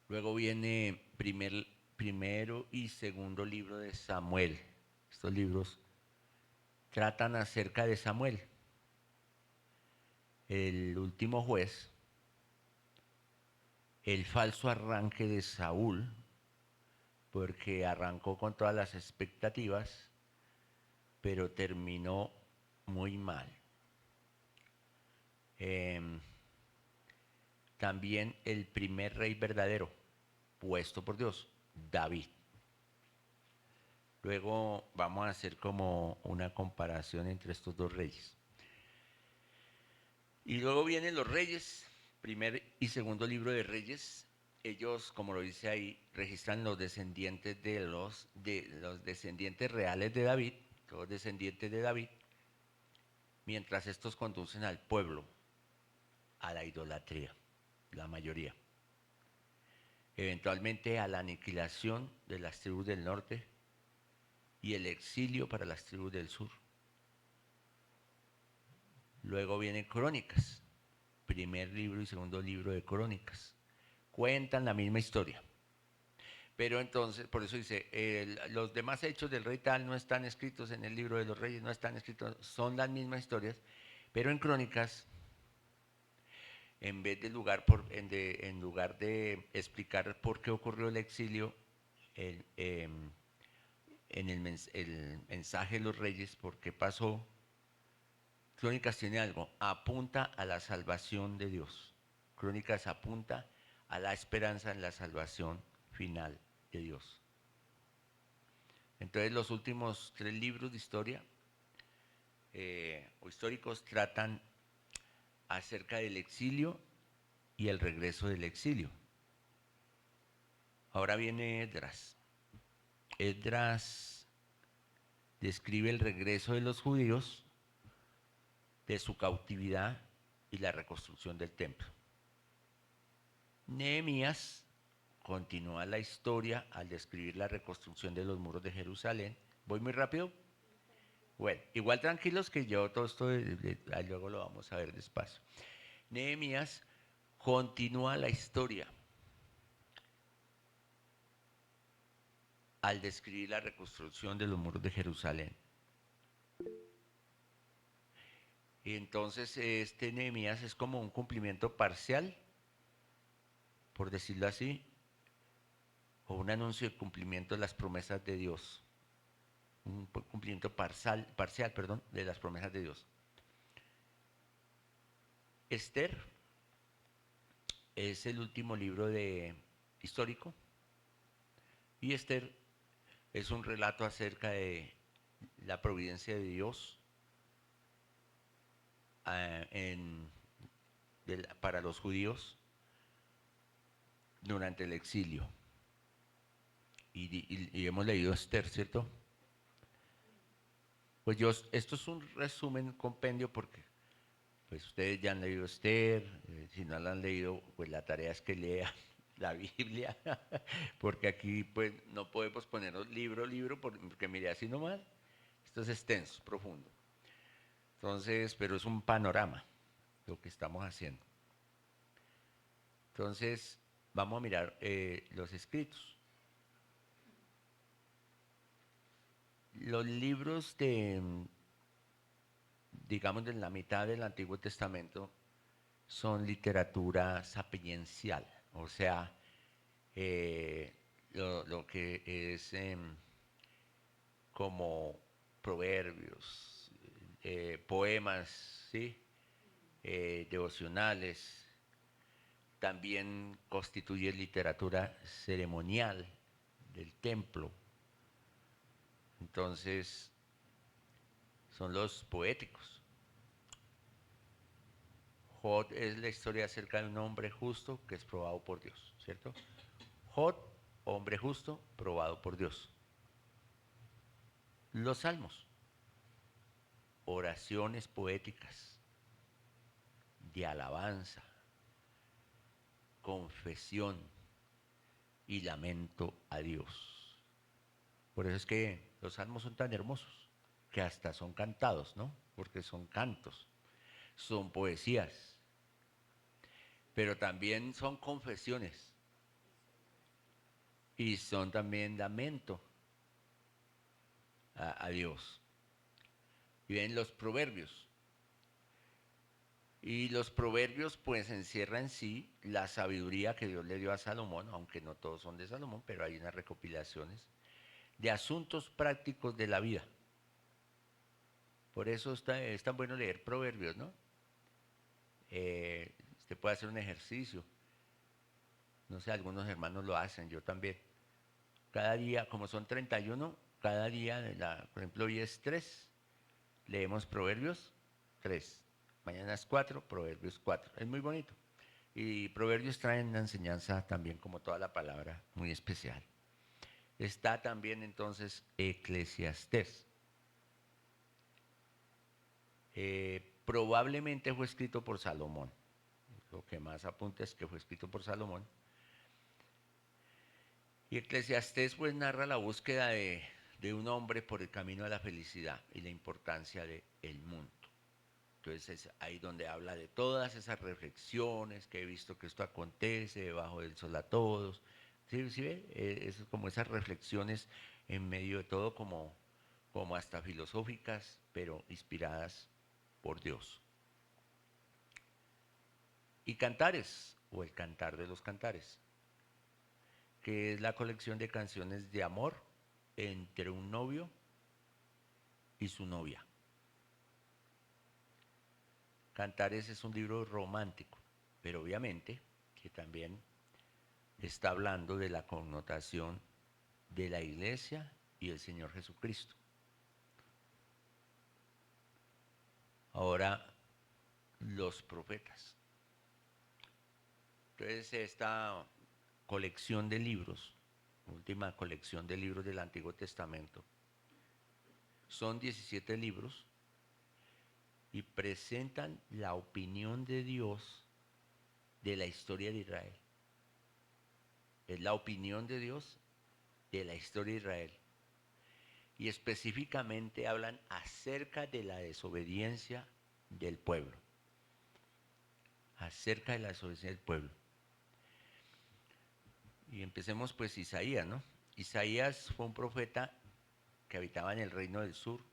Luego viene primero y segundo libro de Samuel. Estos libros tratan acerca de Samuel, el último juez, el falso arranque de Saúl, porque arrancó con todas las expectativas, pero terminó muy mal. También el primer rey verdadero, puesto por Dios, David. Luego vamos a hacer como una comparación entre estos dos reyes. Y luego vienen los reyes, primer y segundo libro de Reyes. Ellos, como lo dice ahí, registran los descendientes de los descendientes reales de David, los descendientes de David, mientras estos conducen al pueblo a la idolatría, la mayoría. Eventualmente a la aniquilación de las tribus del norte y el exilio para las tribus del sur. Luego vienen Crónicas, primer libro y segundo libro de Crónicas. Cuentan la misma historia. Pero entonces, por eso dice, los demás hechos del rey tal no están escritos en el libro de los reyes, no están escritos, son las mismas historias, pero en Crónicas, en vez de en lugar de explicar por qué ocurrió el exilio, en el mensaje de los reyes, por qué pasó, Crónicas tiene algo, apunta a la salvación de Dios. Crónicas apunta a la esperanza en la salvación final de Dios. Entonces los últimos 3 libros de historia o históricos tratan acerca del exilio y el regreso del exilio. Ahora viene Esdras. Esdras describe el regreso de los judíos de su cautividad y la reconstrucción del templo. Nehemías continúa la historia al describir la reconstrucción de los muros de Jerusalén. ¿Voy muy rápido? Bueno, igual tranquilos que yo todo esto luego lo vamos a ver despacio. Nehemías continúa la historia al describir la reconstrucción de los muros de Jerusalén. Y entonces este Nehemías es como un cumplimiento parcial, por decirlo así, o un anuncio de cumplimiento de las promesas de Dios. Un cumplimiento parcial, de las promesas de Dios. Esther es el último libro histórico y Esther es un relato acerca de la providencia de Dios para los judíos durante el exilio. Y hemos leído Esther, ¿cierto? Pues esto es un resumen, compendio, porque pues ustedes ya han leído Esther, si no la han leído, pues la tarea es que lean la Biblia, porque aquí pues no podemos ponernos libro, porque mire, así nomás, esto es extenso, profundo. Entonces, pero es un panorama lo que estamos haciendo. Entonces, vamos a mirar los escritos. Los libros digamos, de la mitad del Antiguo Testamento son literatura sapiencial, o sea, lo que es como proverbios, poemas, ¿sí? Devocionales, también constituye literatura ceremonial del templo. Entonces, son los poéticos. Jod es la historia acerca de un hombre justo que es probado por Dios, ¿cierto? Jod, hombre justo, probado por Dios. Los salmos, oraciones poéticas de alabanza, confesión y lamento a Dios. Por eso es que los salmos son tan hermosos, que hasta son cantados, ¿no? Porque son cantos, son poesías, pero también son confesiones y son también lamento a Dios. Y ven los proverbios. Y los proverbios pues encierran en sí la sabiduría que Dios le dio a Salomón, aunque no todos son de Salomón, pero hay unas recopilaciones de asuntos prácticos de la vida. Por eso es tan bueno leer proverbios, ¿no? Usted puede hacer un ejercicio. No sé, algunos hermanos lo hacen, yo también. Cada día, como son 31, cada día, por ejemplo, hoy es 3, leemos proverbios 3. Mañana es 4, proverbios 4. Es muy bonito. Y proverbios traen una enseñanza también, como toda la palabra, muy especial. Está también entonces Eclesiastés. Probablemente fue escrito por Salomón. Lo que más apunta es que fue escrito por Salomón. Y Eclesiastés pues narra la búsqueda de un hombre por el camino de la felicidad y la importancia del mundo. Entonces es ahí donde habla de todas esas reflexiones que he visto que esto acontece debajo del sol a todos. ¿Sí, sí ve? Es como esas reflexiones en medio de todo como hasta filosóficas, pero inspiradas por Dios. Y Cantares, o el Cantar de los Cantares, que es la colección de canciones de amor entre un novio y su novia. Cantares es un libro romántico, pero obviamente que también está hablando de la connotación de la iglesia y del Señor Jesucristo. Ahora, los profetas. Entonces, esta colección de libros, última colección de libros del Antiguo Testamento, son 17 libros y presentan la opinión de Dios de la historia de Israel. Es la opinión de Dios de la historia de Israel. Y específicamente hablan acerca de la desobediencia del pueblo. Acerca de la desobediencia del pueblo. Y empecemos pues Isaías, ¿no? Isaías fue un profeta que habitaba en el reino del sur,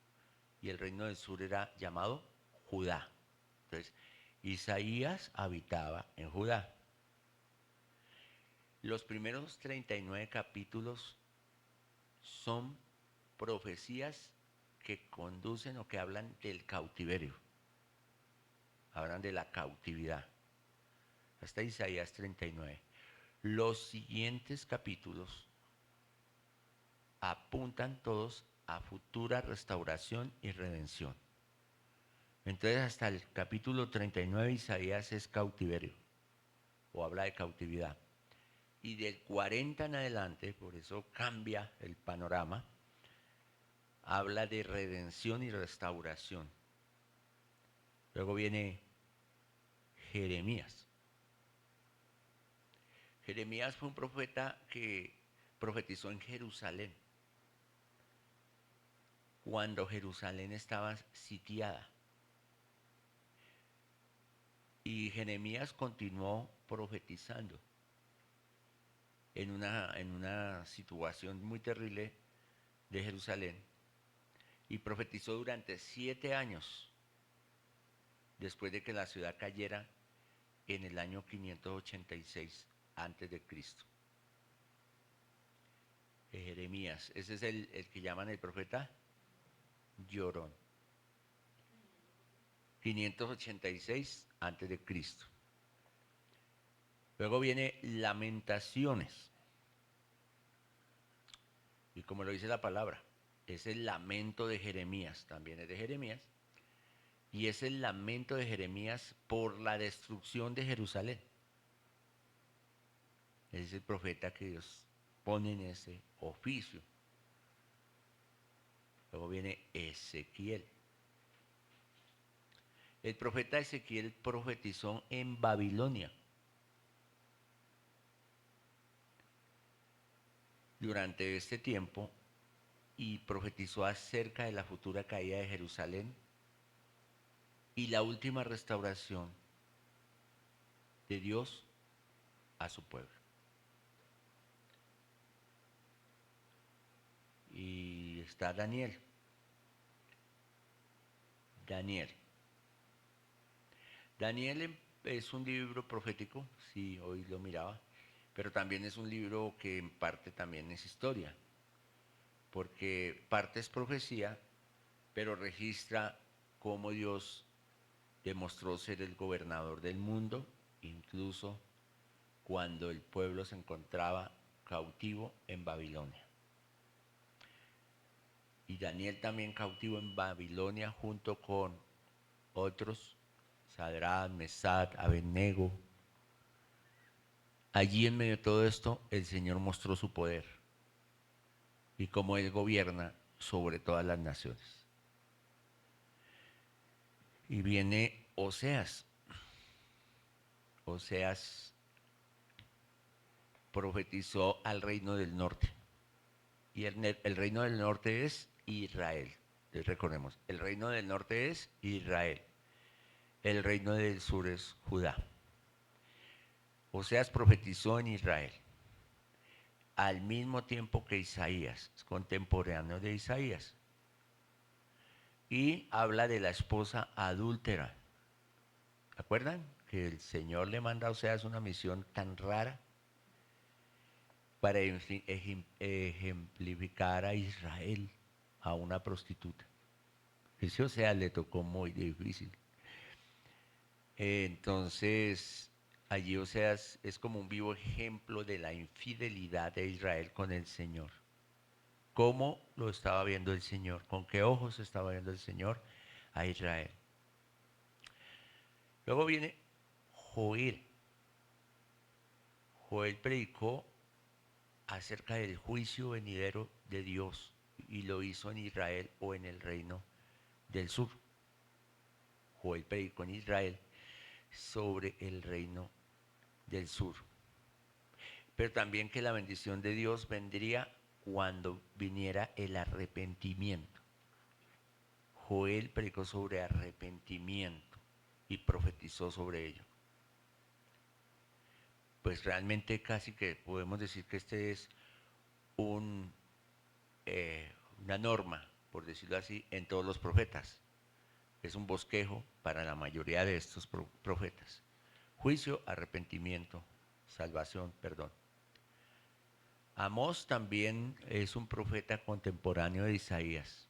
y el reino del sur era llamado Judá. Entonces, Isaías habitaba en Judá. Los primeros 39 capítulos son profecías que conducen o que hablan del cautiverio. Hablan de la cautividad. Hasta Isaías 39. Los siguientes capítulos apuntan todos a futura restauración y redención. Entonces hasta el capítulo 39 Isaías es cautiverio, o habla de cautividad. Y del 40 en adelante, por eso cambia el panorama, habla de redención y restauración. Luego viene Jeremías. Jeremías fue un profeta que profetizó en Jerusalén, cuando Jerusalén estaba sitiada. Y Jeremías continuó profetizando en una situación muy terrible de Jerusalén, y profetizó durante 7 años después de que la ciudad cayera en el año 586 antes de Cristo. Jeremías, ese es el que llaman el profeta llorón. 586 antes de Cristo. Luego viene Lamentaciones. Y como lo dice la palabra, es el lamento de Jeremías, también es de Jeremías. Y es el lamento de Jeremías por la destrucción de Jerusalén. Es el profeta que Dios pone en ese oficio. Luego viene Ezequiel. El profeta Ezequiel profetizó en Babilonia durante este tiempo y profetizó acerca de la futura caída de Jerusalén y la última restauración de Dios a su pueblo. Y está Daniel. Daniel es un libro profético, sí, hoy lo miraba, pero también es un libro que en parte también es historia, porque parte es profecía, pero registra cómo Dios demostró ser el gobernador del mundo, incluso cuando el pueblo se encontraba cautivo en Babilonia. Y Daniel también cautivo en Babilonia junto con otros, Sadrach, Mesach, Abednego. Allí en medio de todo esto el Señor mostró su poder y cómo Él gobierna sobre todas las naciones. Y viene Oseas. Oseas profetizó al reino del norte. Y el reino del norte es Israel. Entonces recordemos, el reino del norte es Israel. El reino del sur es Judá. Oseas profetizó en Israel al mismo tiempo que Isaías, es contemporáneo de Isaías. Y habla de la esposa adúltera. ¿Se acuerdan? Que el Señor le manda a Oseas una misión tan rara para ejemplificar a Israel, a una prostituta. Ese Oseas le tocó muy difícil. Entonces, allí Oseas es como un vivo ejemplo de la infidelidad de Israel con el Señor. ¿Cómo lo estaba viendo el Señor? ¿Con qué ojos estaba viendo el Señor a Israel? Luego viene Joel. Joel predicó acerca del juicio venidero de Dios y lo hizo en Israel o en el reino del sur. Joel predicó en Israel sobre el reino del sur. Pero también que la bendición de Dios vendría cuando viniera el arrepentimiento. Joel predicó sobre arrepentimiento y profetizó sobre ello. Pues realmente casi que podemos decir que este es una norma, por decirlo así, en todos los profetas. Es un bosquejo para la mayoría de estos profetas. Juicio, arrepentimiento, salvación, perdón. Amós también es un profeta contemporáneo de Isaías.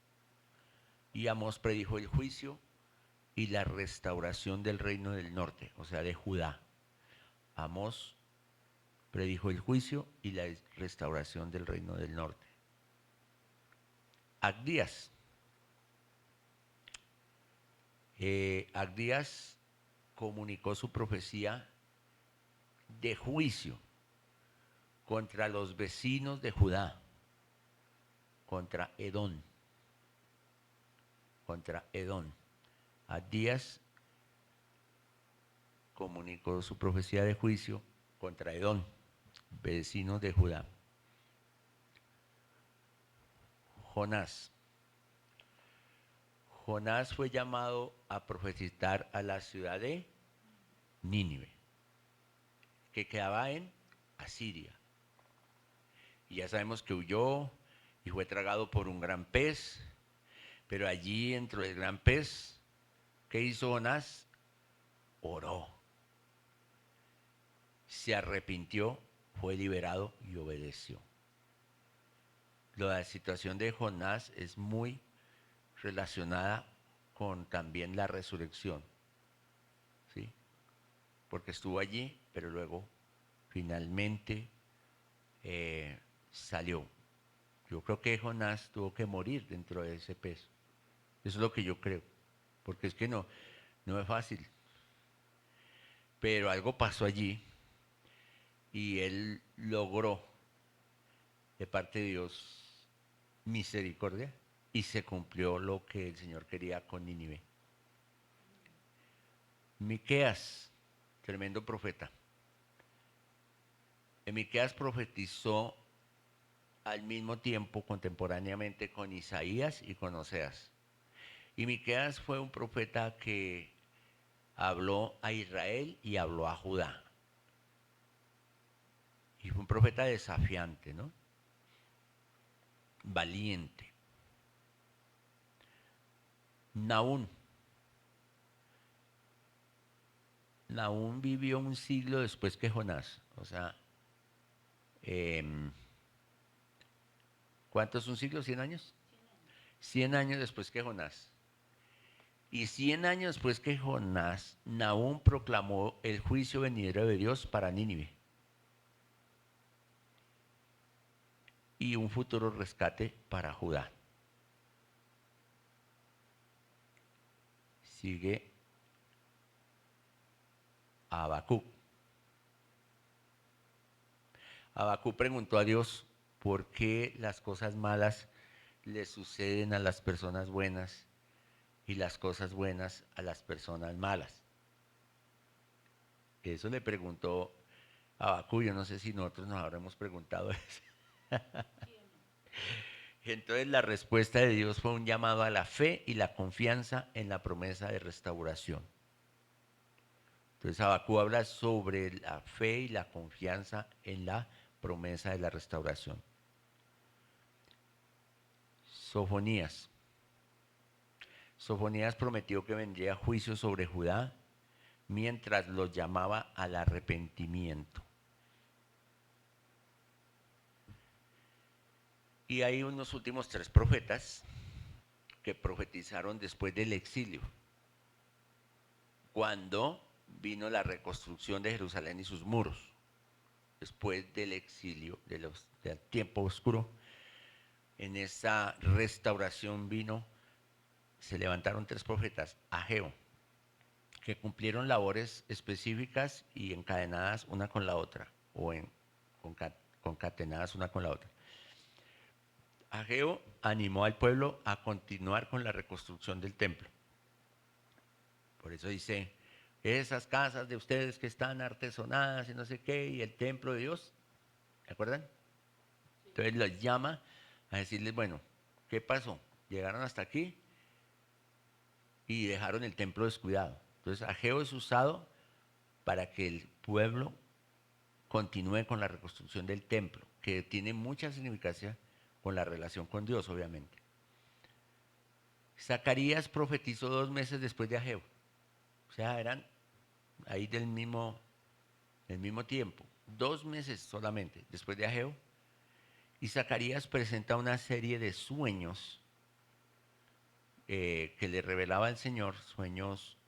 Y Amós predijo el juicio y la restauración del reino del norte, o sea, de Judá. Amós predijo el juicio y la restauración del reino del norte. Abdías. Abdías comunicó su profecía de juicio contra los vecinos de Judá, contra Edom. Abdías comunicó su profecía de juicio contra Edom, vecinos de Judá. Jonás. Jonás fue llamado a profetizar a la ciudad de Nínive, que quedaba en Asiria. Y ya sabemos que huyó y fue tragado por un gran pez, pero allí dentro del gran pez, ¿qué hizo Jonás? Oró. Se arrepintió, fue liberado y obedeció. La situación de Jonás es muy relacionada con también la resurrección, ¿sí? Porque estuvo allí, pero luego finalmente salió. Yo creo que Jonás tuvo que morir dentro de ese pez. Eso es lo que yo creo. porque es que no es fácil. Pero algo pasó allí y él logró de parte de Dios misericordia y se cumplió lo que el Señor quería con Nínive. Miqueas, tremendo profeta. Miqueas profetizó al mismo tiempo, contemporáneamente, con Isaías y con Oseas. Y Miqueas fue un profeta que habló a Israel y habló a Judá. Y fue un profeta desafiante, ¿no? Valiente. Nahum. Nahum vivió un siglo después que Jonás. O sea, ¿cuánto es un siglo? ¿100 años? 100 años después que Jonás. Y 100 años después que Jonás, Nahum proclamó el juicio venidero de Dios para Nínive. Y un futuro rescate para Judá. Sigue Habacuc. Habacuc preguntó a Dios por qué las cosas malas le suceden a las personas buenas y las cosas buenas a las personas malas. Eso le preguntó Habacuc. Yo no sé si nosotros nos habremos preguntado eso. Entonces la respuesta de Dios fue un llamado a la fe y la confianza en la promesa de restauración. Entonces Habacuc habla sobre la fe y la confianza en la promesa de la restauración. Sofonías. Sofonías prometió que vendría juicio sobre Judá mientras los llamaba al arrepentimiento. Y hay unos últimos 3 profetas que profetizaron después del exilio, cuando vino la reconstrucción de Jerusalén y sus muros. Después del exilio, del tiempo oscuro, en esa restauración se levantaron 3 profetas, Ageo, que cumplieron labores específicas y encadenadas una con la otra, o concatenadas una con la otra. Ageo animó al pueblo a continuar con la reconstrucción del templo. Por eso dice, esas casas de ustedes que están artesonadas y no sé qué, y el templo de Dios, ¿se acuerdan? Entonces los llama a decirles, bueno, ¿qué pasó? Llegaron hasta aquí y dejaron el templo descuidado. Entonces Ageo es usado para que el pueblo continúe con la reconstrucción del templo, que tiene mucha significancia con la relación con Dios, obviamente. Zacarías profetizó 2 meses después de Ageo. O sea, eran ahí del mismo tiempo. 2 meses solamente después de Ageo. Y Zacarías presenta una serie de sueños que le revelaba el Señor, sueños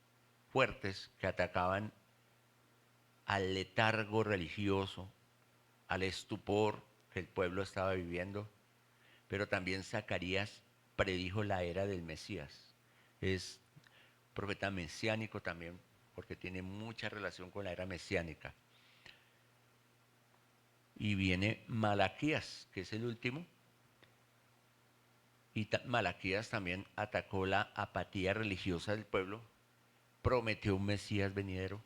fuertes que atacaban al letargo religioso, al estupor que el pueblo estaba viviendo. Pero también Zacarías predijo la era del Mesías. Es profeta mesiánico también, porque tiene mucha relación con la era mesiánica. Y viene Malaquías, que es el último. Y Malaquías también atacó la apatía religiosa del pueblo, prometió un Mesías venidero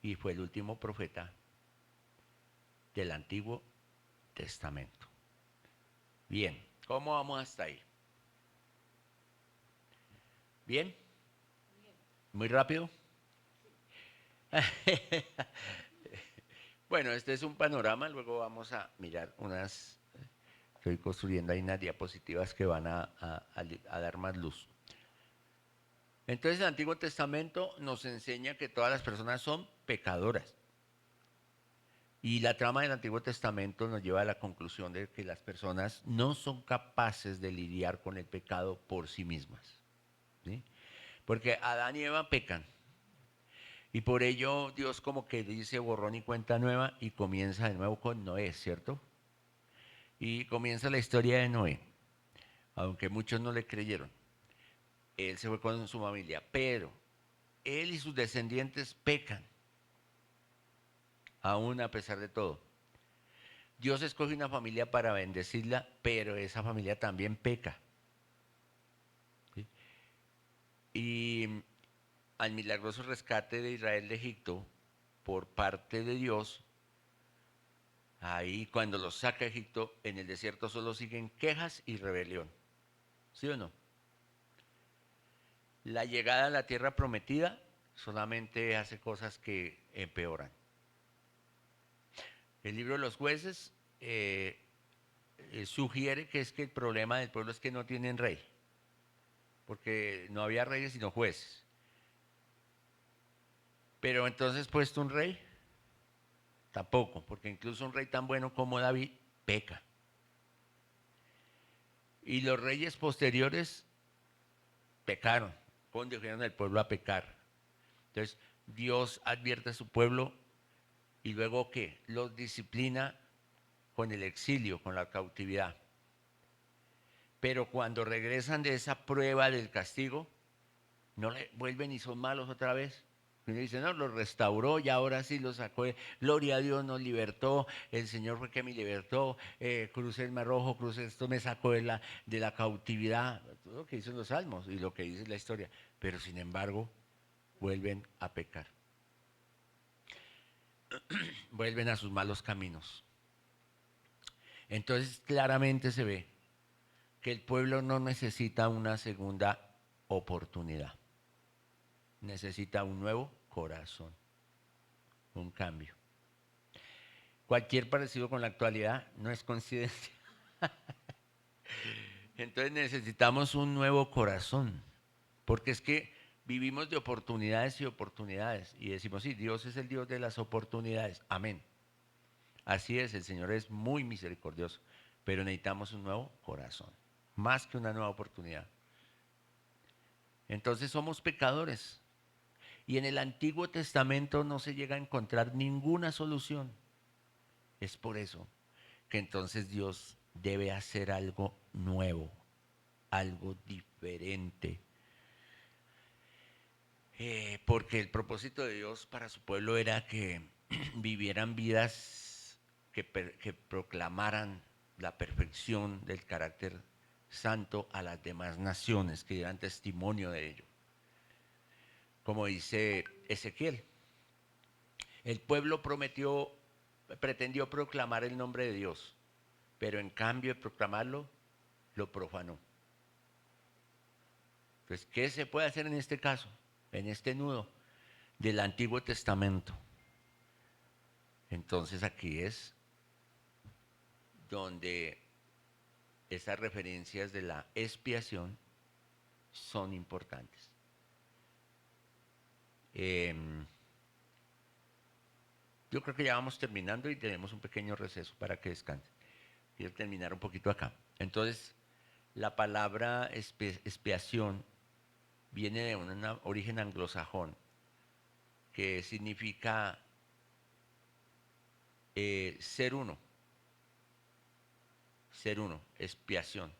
y fue el último profeta del Antiguo Testamento. Bien, ¿cómo vamos hasta ahí? ¿Bien? ¿Muy rápido? Bueno, este es un panorama, luego vamos a mirar estoy construyendo ahí unas diapositivas que van a dar más luz. Entonces el Antiguo Testamento nos enseña que todas las personas son pecadoras. Y la trama del Antiguo Testamento nos lleva a la conclusión de que las personas no son capaces de lidiar con el pecado por sí mismas, ¿sí? Porque Adán y Eva pecan. Y por ello Dios como que dice borrón y cuenta nueva y comienza de nuevo con Noé, ¿cierto? Y comienza la historia de Noé, aunque muchos no le creyeron. él se fue con su familia, pero él y sus descendientes pecan, aún a pesar de todo. Dios escoge una familia para bendecirla, pero esa familia también peca. ¿Sí? Y al milagroso rescate de Israel de Egipto por parte de Dios, ahí cuando los saca de Egipto, en el desierto solo siguen quejas y rebelión. ¿Sí o no? La llegada a la tierra prometida solamente hace cosas que empeoran. El libro de los jueces sugiere que es que el problema del pueblo es que no tienen rey, porque no había reyes sino jueces. Pero entonces puesto un rey, tampoco, porque incluso un rey tan bueno como David peca. Y los reyes posteriores pecaron, condujeron al pueblo a pecar. Entonces Dios advierte a su pueblo y luego ¿qué? Los disciplina con el exilio, con la cautividad. Pero cuando regresan de esa prueba del castigo, no le vuelven y son malos otra vez. Y uno dice, no, los restauró y ahora sí los sacó. Gloria a Dios, nos libertó. El Señor fue que me libertó. Crucé el Mar Rojo, crucé esto, me sacó de la cautividad. Todo lo que dicen los salmos y lo que dice la historia. Pero sin embargo, vuelven a pecar. Vuelven a sus malos caminos. Entonces claramente se ve que el pueblo no necesita una segunda oportunidad. Necesita un nuevo corazón, un cambio. Cualquier parecido con la actualidad no es coincidencia. Entonces necesitamos un nuevo corazón, porque es que vivimos de oportunidades y oportunidades y decimos, sí, Dios es el Dios de las oportunidades. Amén. Así es, el Señor es muy misericordioso, pero necesitamos un nuevo corazón, más que una nueva oportunidad. Entonces somos pecadores y en el Antiguo Testamento no se llega a encontrar ninguna solución. Es por eso que entonces Dios debe hacer algo nuevo, algo diferente. Porque el propósito de Dios para su pueblo era que vivieran vidas que proclamaran la perfección del carácter santo a las demás naciones, que dieran testimonio de ello. Como dice Ezequiel, el pueblo pretendió proclamar el nombre de Dios, pero en cambio de proclamarlo, lo profanó. Entonces, ¿qué se puede hacer en este caso? En este nudo del Antiguo Testamento. Entonces aquí es donde esas referencias de la expiación son importantes. Yo creo que ya vamos terminando y tenemos un pequeño receso para que descansen. Quiero terminar un poquito acá. Entonces, la palabra expiación viene de un origen anglosajón que significa ser uno, expiación.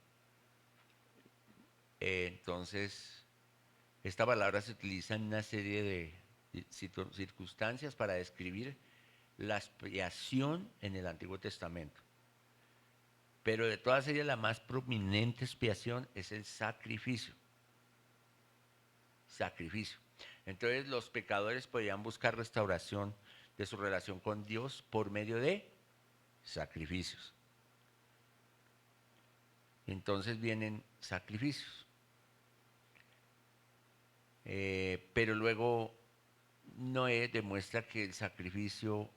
Entonces, esta palabra se utiliza en una serie de circunstancias para describir la expiación en el Antiguo Testamento. Pero de todas ellas la más prominente expiación es el sacrificio. Sacrificio. Entonces los pecadores podían buscar restauración de su relación con Dios por medio de sacrificios. Entonces vienen sacrificios. Pero luego Noé demuestra que el sacrificio,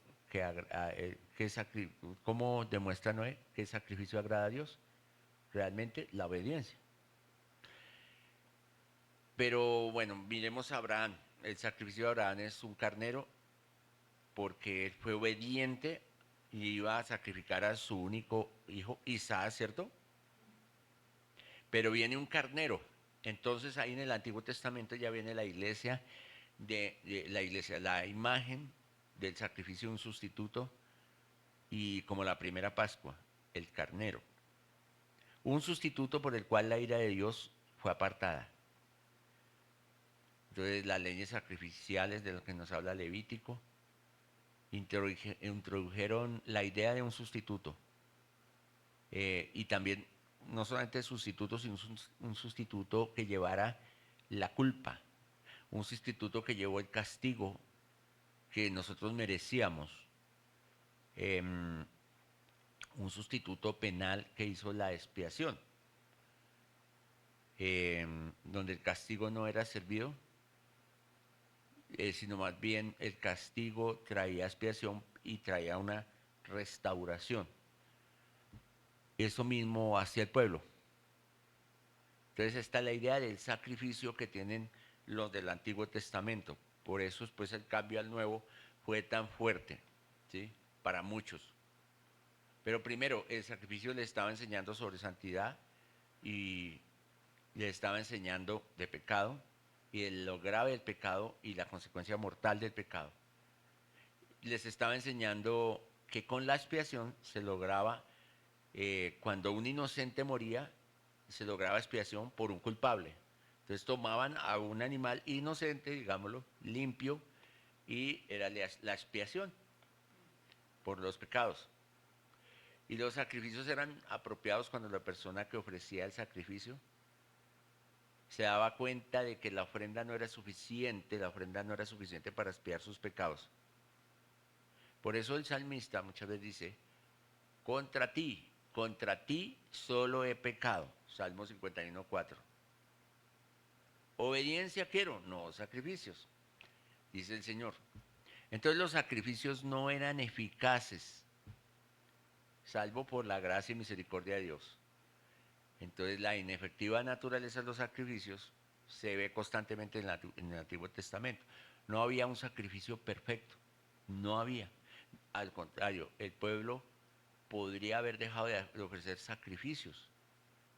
¿cómo demuestra Noé que el sacrificio agrada a Dios? Realmente la obediencia. Pero bueno, miremos a Abraham. El sacrificio de Abraham es un carnero porque él fue obediente y iba a sacrificar a su único hijo Isaac, ¿cierto? Pero viene un carnero. Entonces ahí en el Antiguo Testamento ya viene la iglesia, la imagen del sacrificio de un sustituto y como la primera Pascua, el carnero. Un sustituto por el cual la ira de Dios fue apartada. Entonces las leyes sacrificiales de lo que nos habla Levítico introdujeron la idea de un sustituto. Y también no solamente sustituto, sino un sustituto que llevara la culpa, un sustituto que llevó el castigo que nosotros merecíamos, un sustituto penal que hizo la expiación, donde el castigo no era servido, sino más bien el castigo traía expiación y traía una restauración. Eso mismo hacia el pueblo. Entonces está la idea del sacrificio que tienen los del Antiguo Testamento. Por eso después el cambio al Nuevo fue tan fuerte, ¿sí? Para muchos. Pero primero, el sacrificio le estaba enseñando sobre santidad y le estaba enseñando de pecado y de lo grave del pecado y la consecuencia mortal del pecado. Les estaba enseñando que con la expiación se lograba, cuando un inocente moría, se lograba expiación por un culpable. Entonces tomaban a un animal inocente, digámoslo, limpio, y era la expiación por los pecados. Y los sacrificios eran apropiados cuando la persona que ofrecía el sacrificio se daba cuenta de que la ofrenda no era suficiente para expiar sus pecados. Por eso el salmista muchas veces dice, contra ti solo he pecado. Salmo 51:4. Obediencia quiero, no sacrificios, dice el Señor. Entonces los sacrificios no eran eficaces, salvo por la gracia y misericordia de Dios. Entonces la inefectiva naturaleza de los sacrificios se ve constantemente en el Antiguo Testamento. No había un sacrificio perfecto, no había. Al contrario, el pueblo podría haber dejado de ofrecer sacrificios.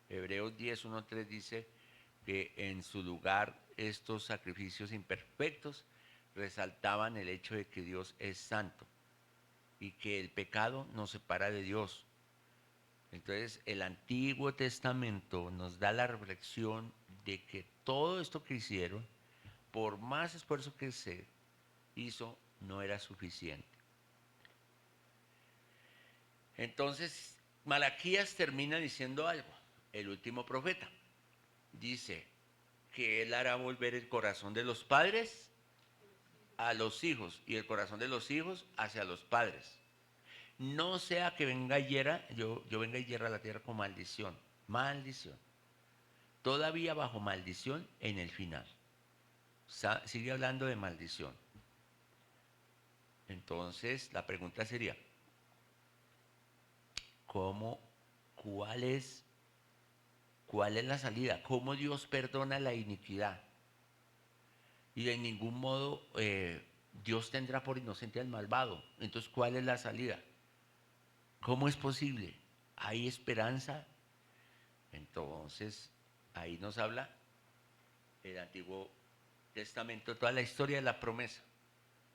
Hebreos 10:1-3 dice que en su lugar estos sacrificios imperfectos resaltaban el hecho de que Dios es santo y que el pecado nos separa de Dios. Entonces el Antiguo Testamento nos da la reflexión de que todo esto que hicieron, por más esfuerzo que se hizo, no era suficiente. Entonces Malaquías termina diciendo algo, el último profeta. Dice que él hará volver el corazón de los padres a los hijos y el corazón de los hijos hacia los padres. No sea que venga y hiera, yo venga y hierra la tierra con maldición. Maldición. Todavía bajo maldición en el final. Sigue hablando de maldición. Entonces la pregunta sería, ¿cuál es la salida? ¿Cómo Dios perdona la iniquidad? Y de ningún modo Dios tendrá por inocente al malvado. Entonces, ¿cuál es la salida? ¿Cómo es posible? ¿Hay esperanza? Entonces, ahí nos habla el Antiguo Testamento, toda la historia de la promesa.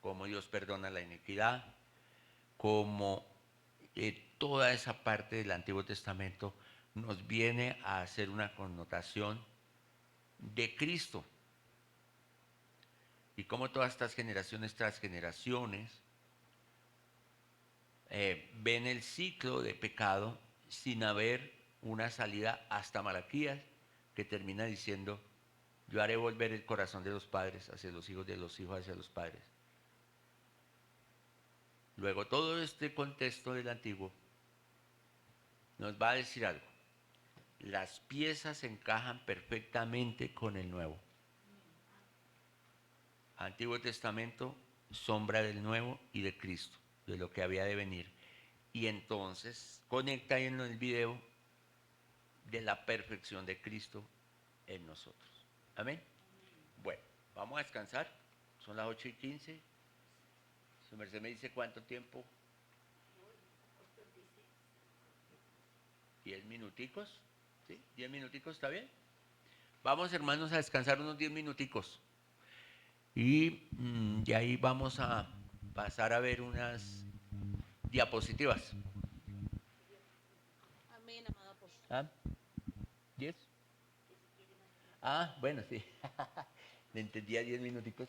Cómo Dios perdona la iniquidad, cómo toda esa parte del Antiguo Testamento nos viene a hacer una connotación de Cristo. Y cómo todas estas generaciones tras generaciones ven el ciclo de pecado sin haber una salida hasta Malaquías, que termina diciendo, yo haré volver el corazón de los padres hacia los hijos, de los hijos hacia los padres. Luego todo este contexto del Antiguo nos va a decir algo. Las piezas encajan perfectamente con el Nuevo. Antiguo Testamento, sombra del Nuevo y de Cristo, de lo que había de venir. Y entonces conecta ahí en el video de la perfección de Cristo en nosotros. Amén. Bueno, vamos a descansar. Son las 8:15. Su merced me dice cuánto tiempo. 10 minuticos. ¿Sí? 10 minuticos, ¿está bien? Vamos, hermanos, a descansar unos 10 minuticos. Y de ahí vamos a pasar a ver unas diapositivas. Amén, amado apóstol. ¿Ah? ¿10? Ah, bueno, sí. Le entendía 10 minuticos.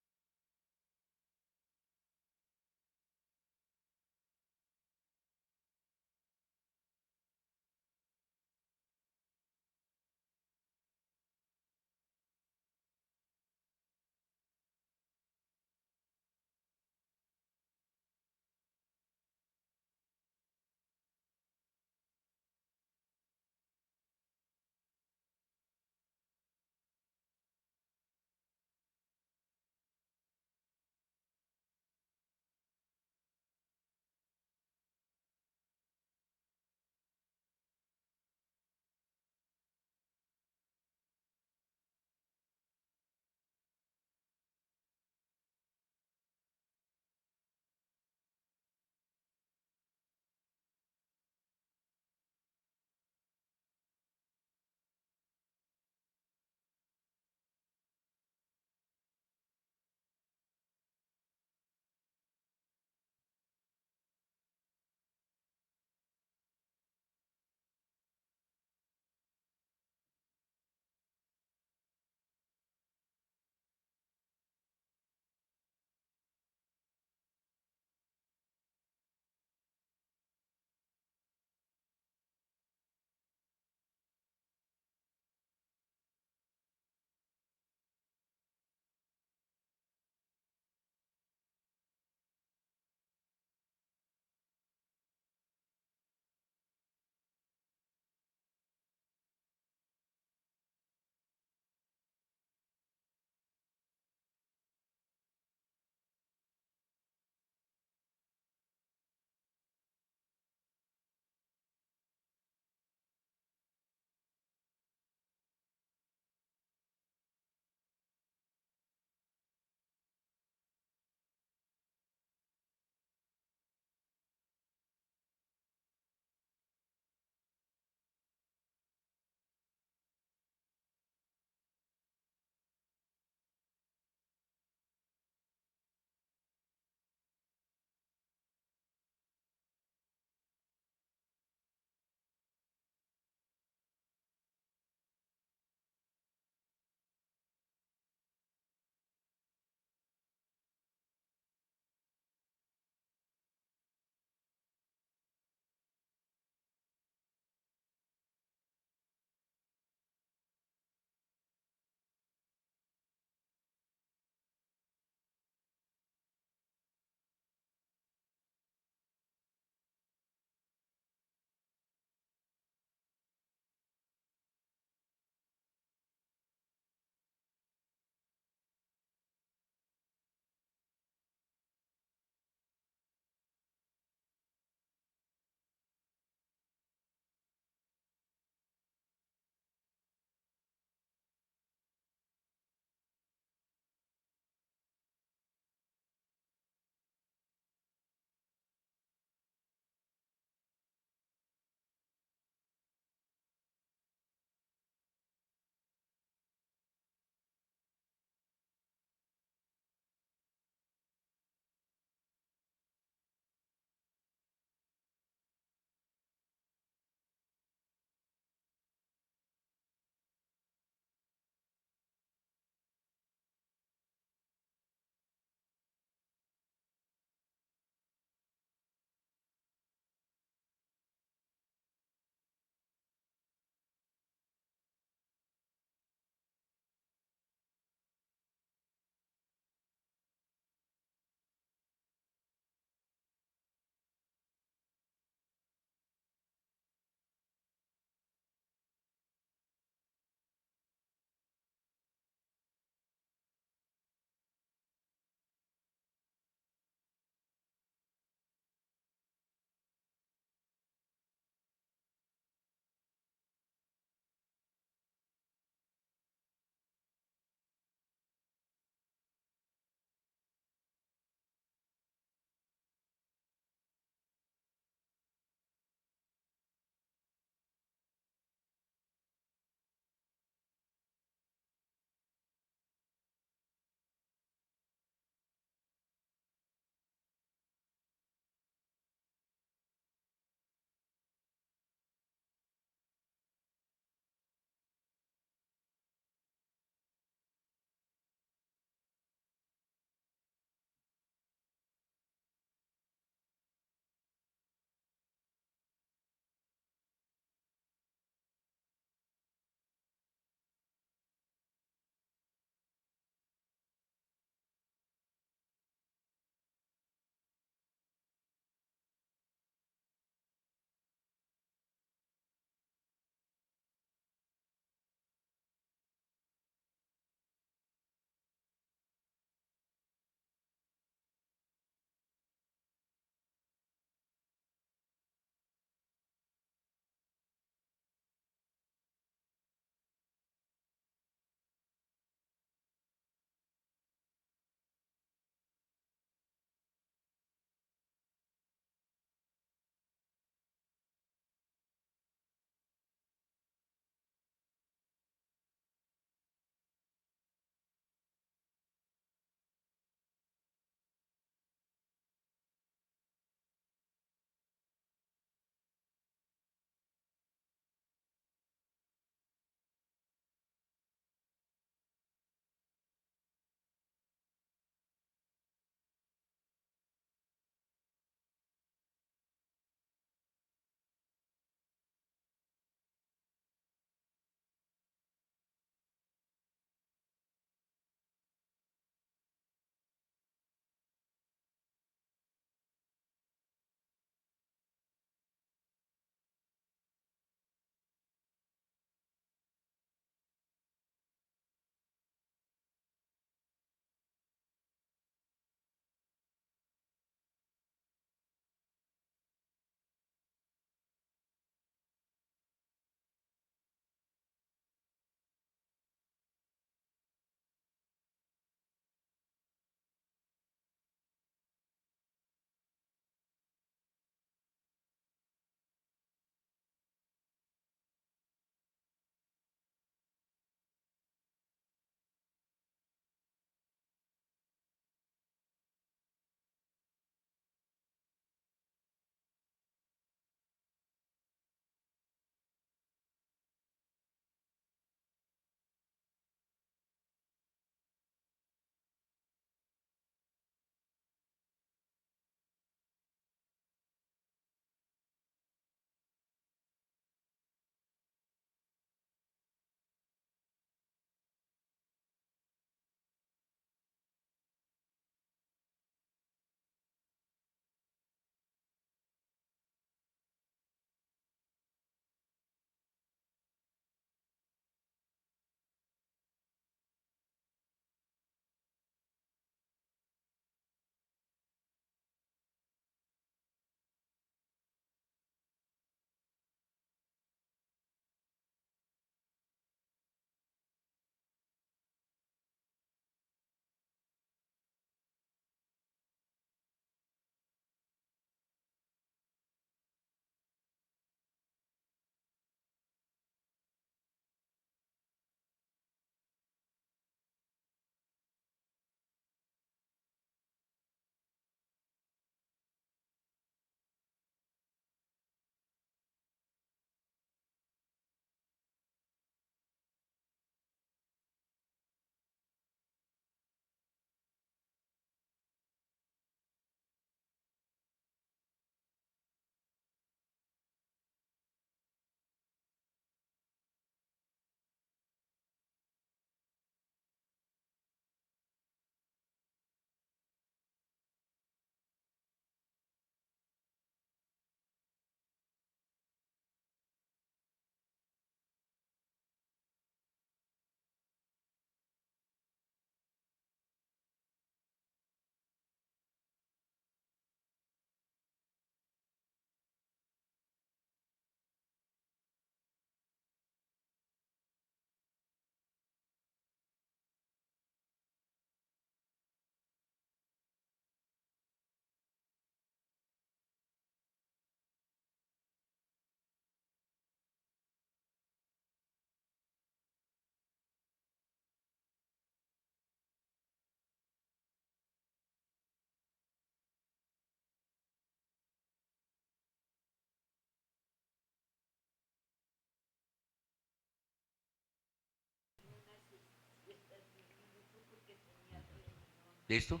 ¿Listo?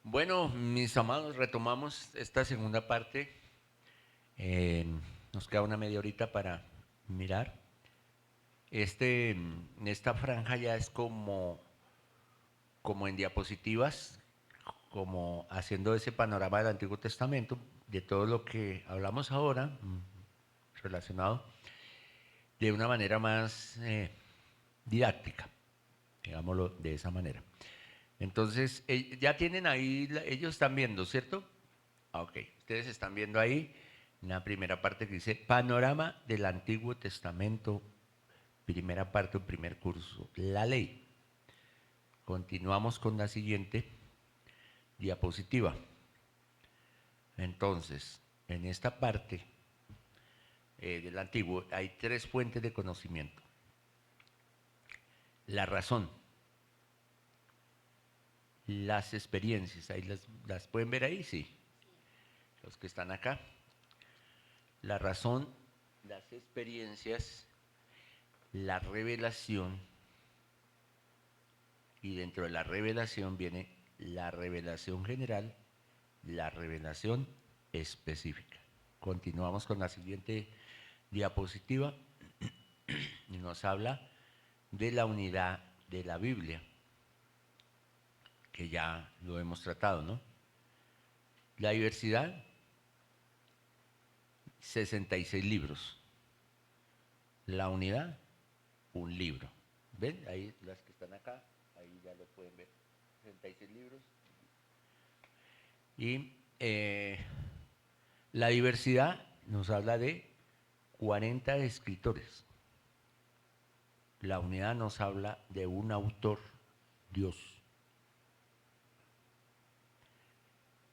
Bueno, mis amados, retomamos esta segunda parte. Eh, Nos queda una media horita para mirar. Esta franja ya es como en diapositivas, como haciendo ese panorama del Antiguo Testamento, de todo lo que hablamos ahora, relacionado de una manera más didáctica, digámoslo de esa manera. Entonces, ya tienen ahí, ellos están viendo, ¿cierto? Ok, ustedes están viendo ahí la primera parte que dice Panorama del Antiguo Testamento, primera parte o primer curso, la ley. Continuamos con la siguiente diapositiva. Entonces, en esta parte del Antiguo hay tres fuentes de conocimiento. La razón, las experiencias, ahí las pueden ver ahí, sí. Los que están acá. La razón, las experiencias, la revelación, y dentro de la revelación viene la revelación general, la revelación específica. Continuamos con la siguiente diapositiva y nos habla de la unidad de la Biblia, que ya lo hemos tratado, ¿no? La diversidad, 66 libros. La unidad, un libro. ¿Ven? Ahí las que están acá, ahí ya lo pueden ver. 66 libros. Y la diversidad nos habla de 40 escritores. La unidad nos habla de un autor, Dios.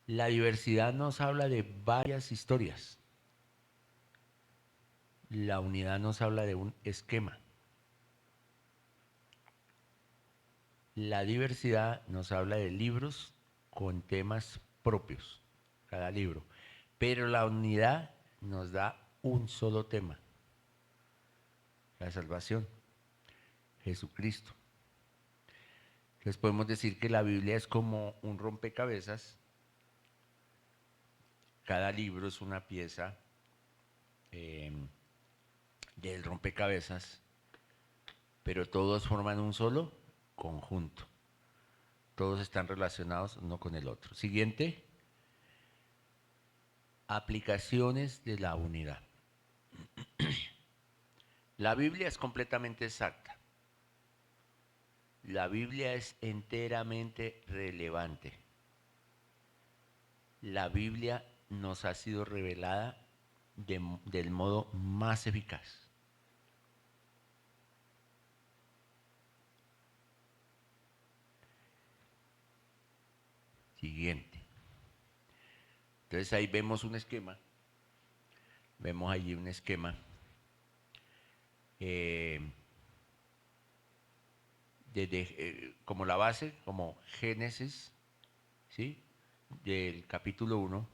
La diversidad nos habla de varias historias. La unidad nos habla de un esquema. La diversidad nos habla de libros con temas propios, cada libro. Pero la unidad nos da un solo tema, la salvación, Jesucristo. Entonces podemos decir que la Biblia es como un rompecabezas. Cada libro es una pieza eh, del rompecabezas, pero todos forman un solo conjunto. Todos están relacionados uno con el otro. Siguiente, aplicaciones de la unidad. La Biblia es completamente exacta. La Biblia es enteramente relevante. La Biblia nos ha sido revelada del modo más eficaz. Siguiente. Entonces ahí vemos un esquema. Vemos allí un esquema. Como la base, como Génesis, ¿sí? Del capítulo 1,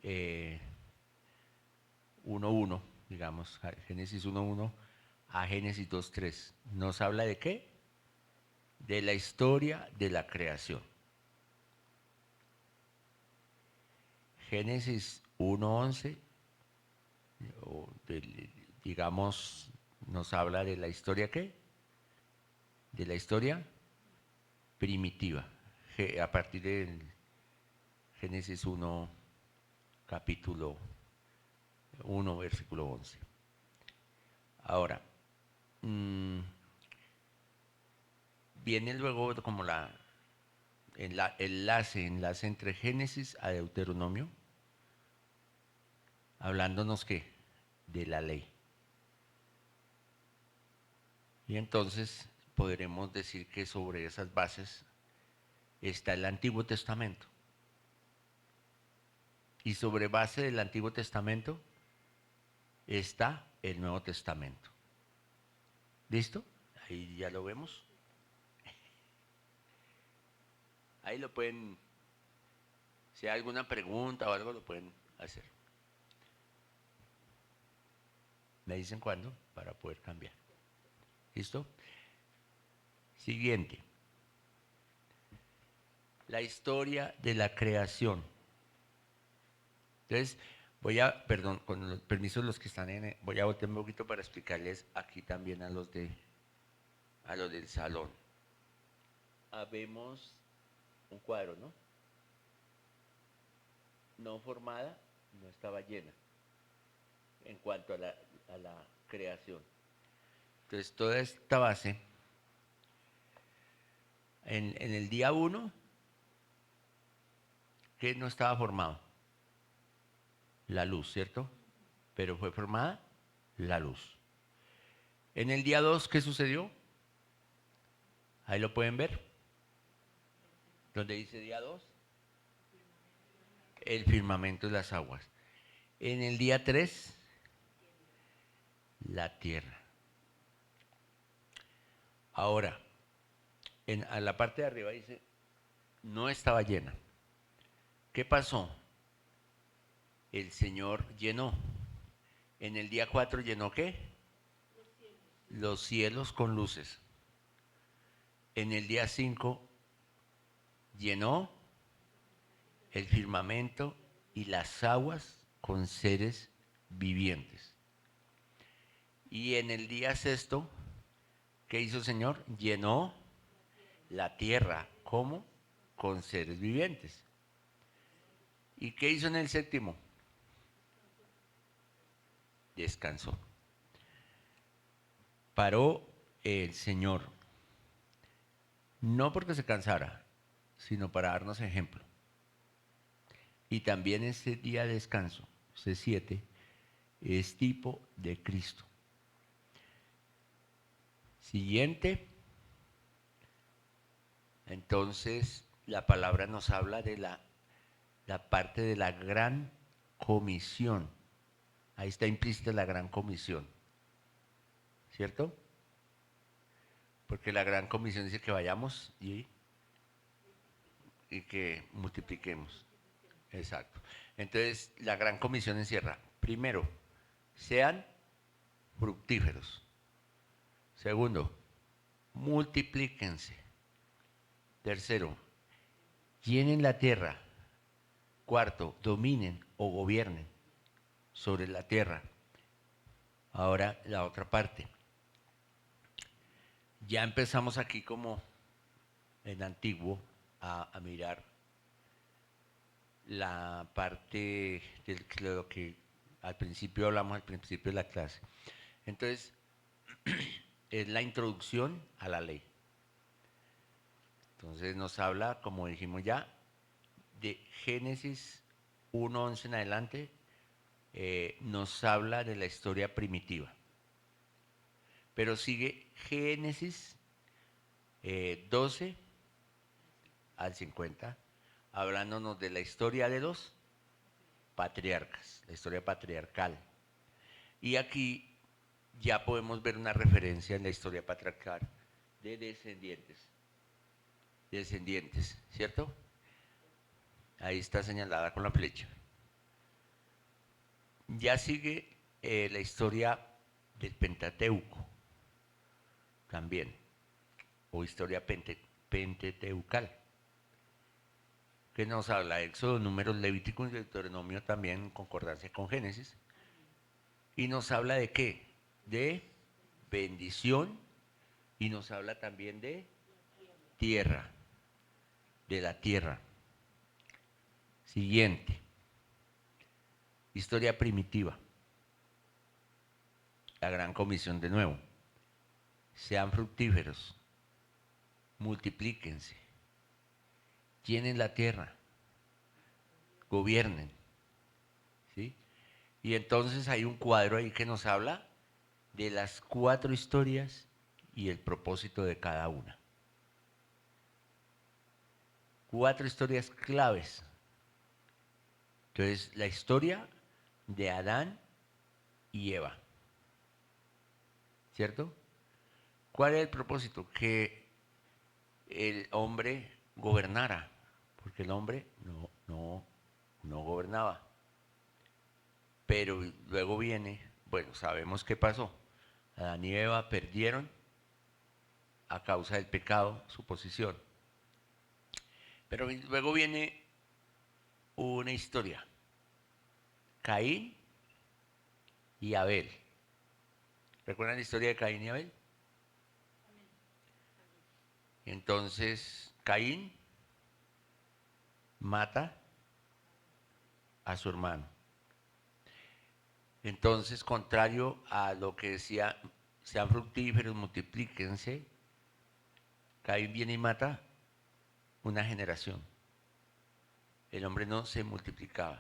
1.1, digamos, Génesis 1.1 a Génesis 2.3. ¿Nos habla de qué? De la historia de la creación. Génesis 1.11, digamos, nos habla de la historia ¿qué? De la historia primitiva, a partir del Génesis 1, capítulo 1, versículo 11. Ahora, viene luego como el enlace entre Génesis a Deuteronomio, hablándonos ¿qué? De la ley. Y entonces podremos decir que sobre esas bases está el Antiguo Testamento. Y sobre base del Antiguo Testamento está el Nuevo Testamento. ¿Listo? Ahí ya lo vemos. Ahí lo pueden, si hay alguna pregunta o algo, lo pueden hacer. Me dicen cuándo para poder cambiar. ¿Listo? Siguiente. la historia de la creación. Entonces, perdón, con los permisos de los que están voy a voltear un poquito para explicarles aquí también a los del salón. Habemos un cuadro, ¿no? No formada, no estaba llena en cuanto a la creación. Entonces, toda esta base, en el día 1, ¿qué no estaba formado? La luz, ¿cierto? Pero fue formada la luz. En el día 2, ¿qué sucedió? Ahí lo pueden ver. Donde dice día 2, el firmamento de las aguas. En el día 3, la tierra. Ahora, a la parte de arriba dice, no estaba llena. ¿Qué pasó? El Señor llenó. En el día 4 llenó ¿qué? Los cielos con luces. En el día 5 llenó el firmamento y las aguas con seres vivientes. Y en el día 6, ¿qué hizo el Señor? Llenó la tierra. ¿Cómo? Con seres vivientes. ¿Y qué hizo en el 7? Descansó. Paró el Señor, no porque se cansara, sino para darnos ejemplo. Y también ese día de descanso, ese 7, es tipo de Cristo. Siguiente. Entonces, la palabra nos habla de la parte de la gran comisión. Ahí está implícita la gran comisión. ¿Cierto? Porque la gran comisión dice que vayamos y que multipliquemos. Exacto. Entonces, la gran comisión encierra, primero, sean fructíferos. Segundo, multiplíquense. Tercero, llenen la tierra. Cuarto, dominen o gobiernen sobre la tierra. Ahora, la otra parte. Ya empezamos aquí como en antiguo a mirar la parte de lo que al principio hablamos, al principio de la clase. Entonces, es la introducción a la ley. Entonces nos habla, como dijimos ya, de Génesis 1:11 en adelante, nos habla de la historia primitiva. Pero sigue Génesis 12 al 50, hablándonos de la historia de los patriarcas, la historia patriarcal. Y aquí ya podemos ver una referencia en la historia patriarcal de descendientes, ¿cierto? Ahí está señalada con la flecha. Ya sigue la historia del Pentateuco, también, o historia pentateucal, que nos habla de Éxodo, Números, Levítico y Deuteronomio, también en concordancia con Génesis. Y nos habla de ¿qué? De bendición, y nos habla también de tierra, de la tierra. Siguiente, historia primitiva, la gran comisión de nuevo. Sean fructíferos, multiplíquense, llenen la tierra, gobiernen, ¿sí? Y entonces hay un cuadro ahí que nos habla de las 4 historias y el propósito de cada una. 4 historias claves. Entonces, la historia de Adán y Eva, ¿cierto? ¿Cuál es el propósito? Que el hombre gobernara, porque el hombre no gobernaba. Pero luego viene, bueno, sabemos qué pasó. Adán y Eva perdieron a causa del pecado su posición. Pero luego viene una historia. Caín y Abel. ¿Recuerdan la historia de Caín y Abel? Entonces, Caín mata a su hermano. Entonces, contrario a lo que decía, sean fructíferos, multiplíquense, Caín viene y mata una generación. El hombre no se multiplicaba.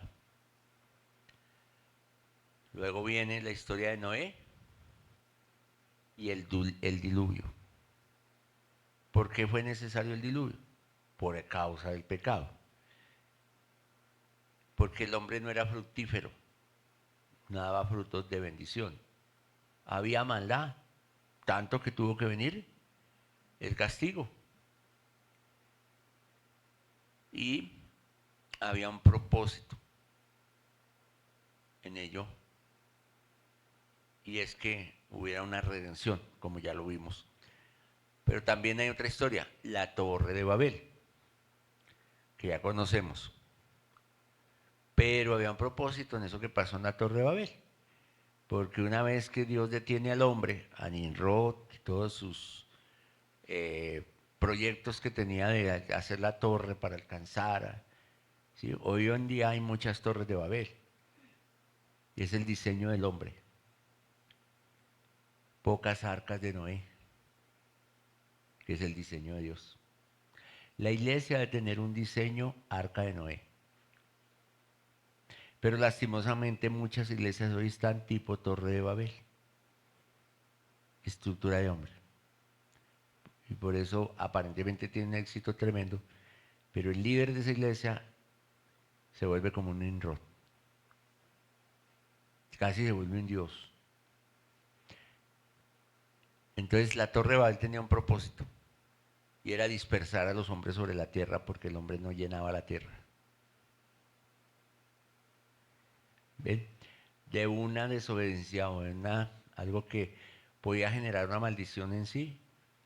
Luego viene la historia de Noé y el diluvio. ¿Por qué fue necesario el diluvio? Por causa del pecado. Porque el hombre no era fructífero, no daba frutos de bendición. Había maldad, tanto que tuvo que venir el castigo. Y había un propósito en ello, y es que hubiera una redención, como ya lo vimos. Pero también hay otra historia, la Torre de Babel, que ya conocemos. Pero había un propósito en eso que pasó en la Torre de Babel. Porque una vez que Dios detiene al hombre, a Nimrod y todos sus proyectos que tenía de hacer la torre para alcanzar, ¿sí? Hoy en día hay muchas torres de Babel. Y es el diseño del hombre. Pocas arcas de Noé, que es el diseño de Dios. La iglesia debe tener un diseño arca de Noé. Pero lastimosamente muchas iglesias hoy están tipo Torre de Babel. Estructura de hombre. Y por eso aparentemente tienen un éxito tremendo, pero el líder de esa iglesia se vuelve como un Nimrod. Casi se vuelve un dios. Entonces la Torre de Babel tenía un propósito, y era dispersar a los hombres sobre la tierra, porque el hombre no llenaba la tierra. ¿Ven? De una desobediencia o de algo que podía generar una maldición en sí,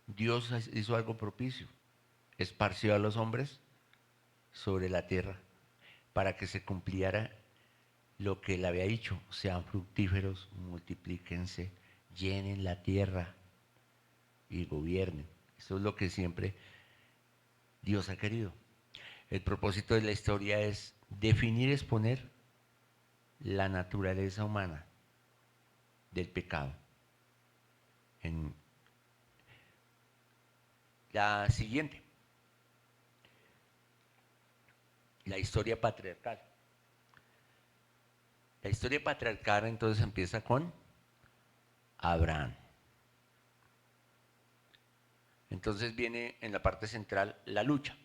Dios hizo algo propicio, esparció a los hombres sobre la tierra para que se cumpliera lo que él había dicho: sean fructíferos, multiplíquense, llenen la tierra y gobiernen. Eso es lo que siempre Dios ha querido. El propósito de la historia es definir, exponer la naturaleza humana del pecado. En la siguiente, la historia patriarcal. La historia patriarcal entonces empieza con Abraham. Entonces viene en la parte central la lucha.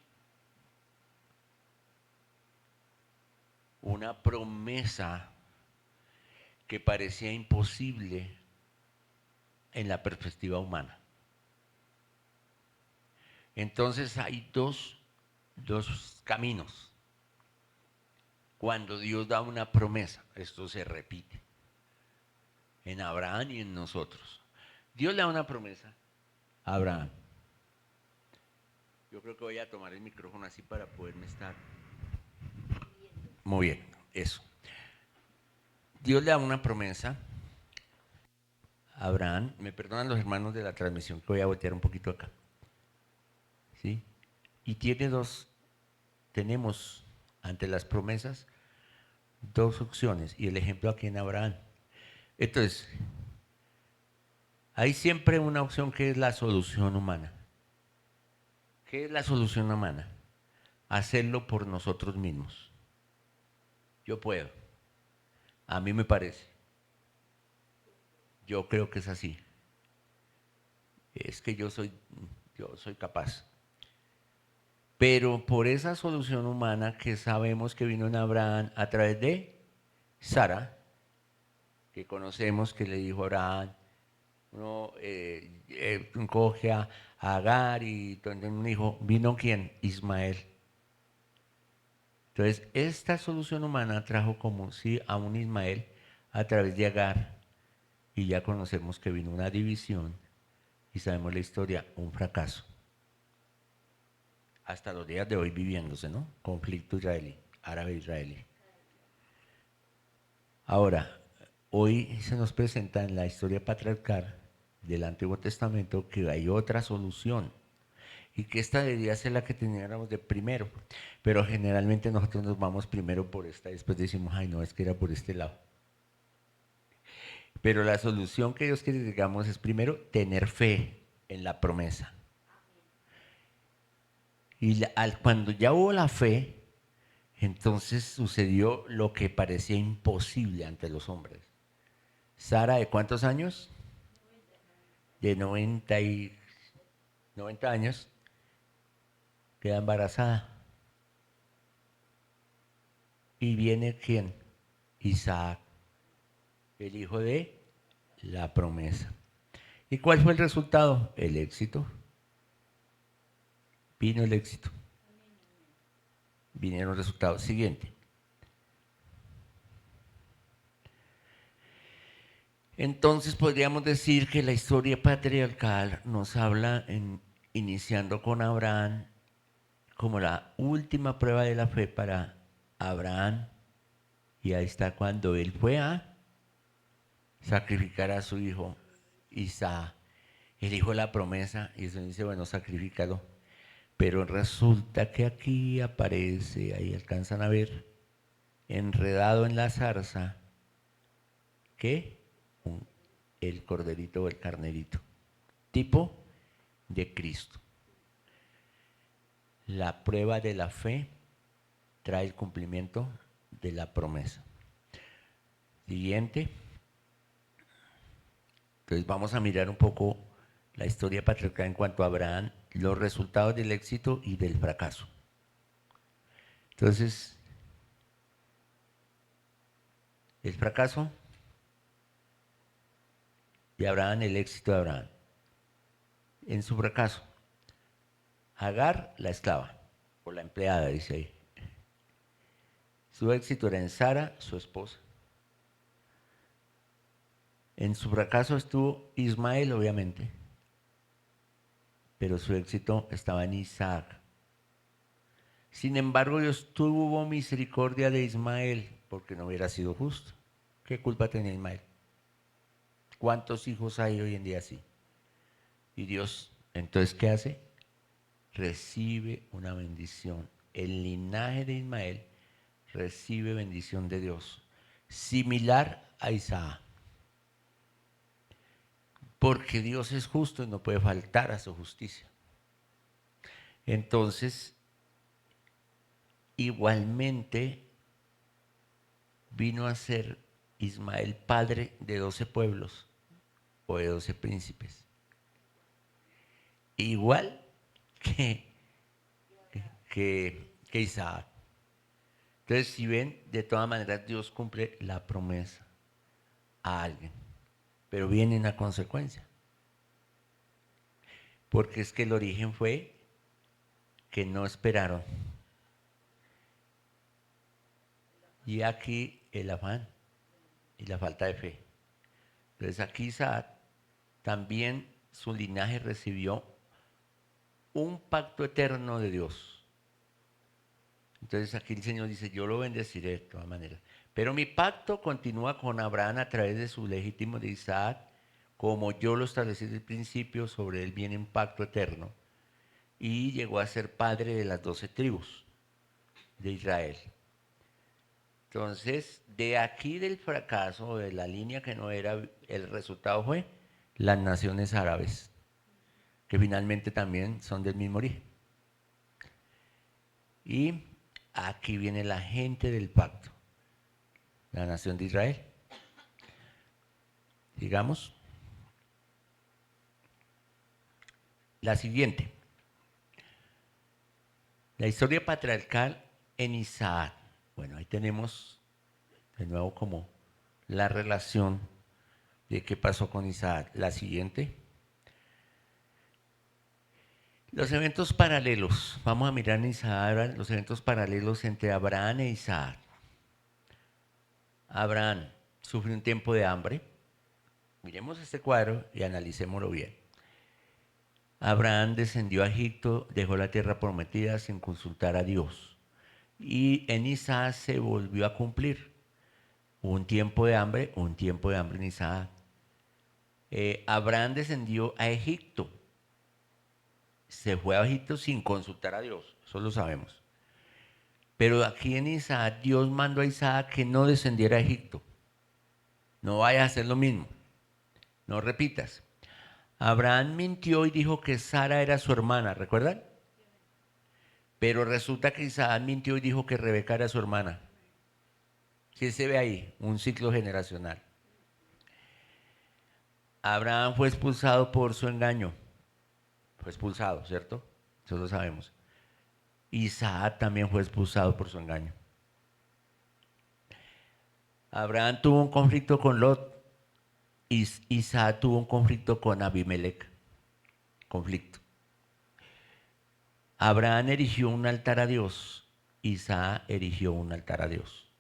Una promesa que parecía imposible en la perspectiva humana. Entonces hay dos caminos. Cuando Dios da una promesa, esto se repite en Abraham y en nosotros. Dios le da una promesa a Abraham. Yo creo que voy a tomar el micrófono así para poderme estar moviendo. Eso. Dios le da una promesa a Abraham. Me perdonan los hermanos de la transmisión que voy a voltear un poquito acá. ¿Sí? Y tenemos ante las promesas dos opciones, y el ejemplo aquí en Abraham. Entonces, hay siempre una opción que es la solución humana. ¿Qué es la solución humana? Hacerlo por nosotros mismos. Yo puedo. A mí me parece. Yo creo que es así. Es que yo soy capaz. Pero por esa solución humana que sabemos que vino en Abraham a través de Sara, que conocemos que le dijo a Abraham, uno coge a Agar y donde un hijo, ¿vino quién? Ismael. Entonces, esta solución humana trajo como sí a un Ismael a través de Agar, y ya conocemos que vino una división y sabemos la historia, un fracaso. hasta los días de hoy viviéndose, ¿no? Conflicto israelí, árabe-israelí. Ahora, hoy se nos presenta en la historia patriarcal del Antiguo Testamento que hay otra solución y que esta debería ser la que teníamos de primero, pero generalmente nosotros nos vamos primero por esta y después decimos, ay no, es que era por este lado. Pero la solución que Dios quiere que digamos es primero tener fe en la promesa. Y cuando ya hubo la fe, entonces sucedió lo que parecía imposible ante los hombres. Sara, ¿de cuántos años? De 90 años, queda embarazada. Y viene ¿quién? Isaac, el hijo de la promesa. ¿Y cuál fue el resultado? El éxito. Vino el éxito. Vinieron los resultados. Siguiente. Entonces podríamos decir que la historia patriarcal nos habla iniciando con Abraham como la última prueba de la fe para Abraham. Y ahí está cuando él fue a sacrificar a su hijo Isaac, el hijo de la promesa, y eso dice, bueno, sacrifícalo. Pero resulta que aquí aparece, ahí alcanzan a ver, enredado en la zarza, ¿qué? El corderito o el carnerito, tipo de Cristo. La prueba de la fe trae el cumplimiento de la promesa. Siguiente. Entonces vamos a mirar un poco la historia patriarcal en cuanto a Abraham, los resultados del éxito y del fracaso. Entonces, el fracaso de Abraham, el éxito de Abraham. En su fracaso, Agar, la esclava, o la empleada, dice ahí. Su éxito era en Sara, su esposa. En su fracaso estuvo Ismael, obviamente, pero su éxito estaba en Isaac. Sin embargo, Dios tuvo misericordia de Ismael, porque no hubiera sido justo. ¿Qué culpa tenía Ismael? ¿Cuántos hijos hay hoy en día así? Y Dios, entonces, ¿qué hace? Recibe una bendición. El linaje de Ismael recibe bendición de Dios, similar a Isaac. Porque Dios es justo y no puede faltar a su justicia. Entonces, igualmente vino a ser Ismael padre de 12 pueblos o de 12 príncipes. Igual que Isaac. Entonces, si ven, de todas maneras Dios cumple la promesa a alguien, pero viene una consecuencia. Porque es que el origen fue que no esperaron. Y aquí el afán y la falta de fe. Entonces aquí Isaac también su linaje recibió un pacto eterno de Dios. Entonces aquí el Señor dice, yo lo bendeciré de todas maneras. Pero mi pacto continúa con Abraham a través de su legítimo de Isaac, como yo lo establecí desde el principio, sobre él viene un pacto eterno. Y llegó a ser padre de las 12 tribus de Israel. Entonces, de aquí del fracaso, de la línea que no era, el resultado fue las naciones árabes, que finalmente también son del mismo origen. Y aquí viene la gente del pacto, la nación de Israel. Digamos, la siguiente. La historia patriarcal en Isaac. Bueno, ahí tenemos de nuevo como la relación de qué pasó con Isaac. La siguiente. Los eventos paralelos. Vamos a mirar en Isaac los eventos paralelos entre Abraham e Isaac. Abraham sufrió un tiempo de hambre. Miremos este cuadro y analicémoslo bien. Abraham descendió a Egipto, dejó la tierra prometida sin consultar a Dios. Y en Isaac se volvió a cumplir. Hubo un tiempo de hambre en Isaac. Abraham descendió a Egipto. Se fue a Egipto sin consultar a Dios, eso lo sabemos. Pero aquí en Isaac, Dios mandó a Isaac que no descendiera a Egipto. No vayas a hacer lo mismo. No repitas. Abraham mintió y dijo que Sara era su hermana, ¿recuerdan? Pero resulta que Isaac mintió y dijo que Rebeca era su hermana. ¿Qué se ve ahí? Un ciclo generacional. Abraham fue expulsado por su engaño. Fue expulsado, ¿cierto? Eso lo sabemos. Isaac también fue expulsado por su engaño. Abraham tuvo un conflicto con Lot. Isaac tuvo un conflicto con Abimelech. Conflicto. Abraham erigió un altar a Dios. Isaac erigió un altar a Dios.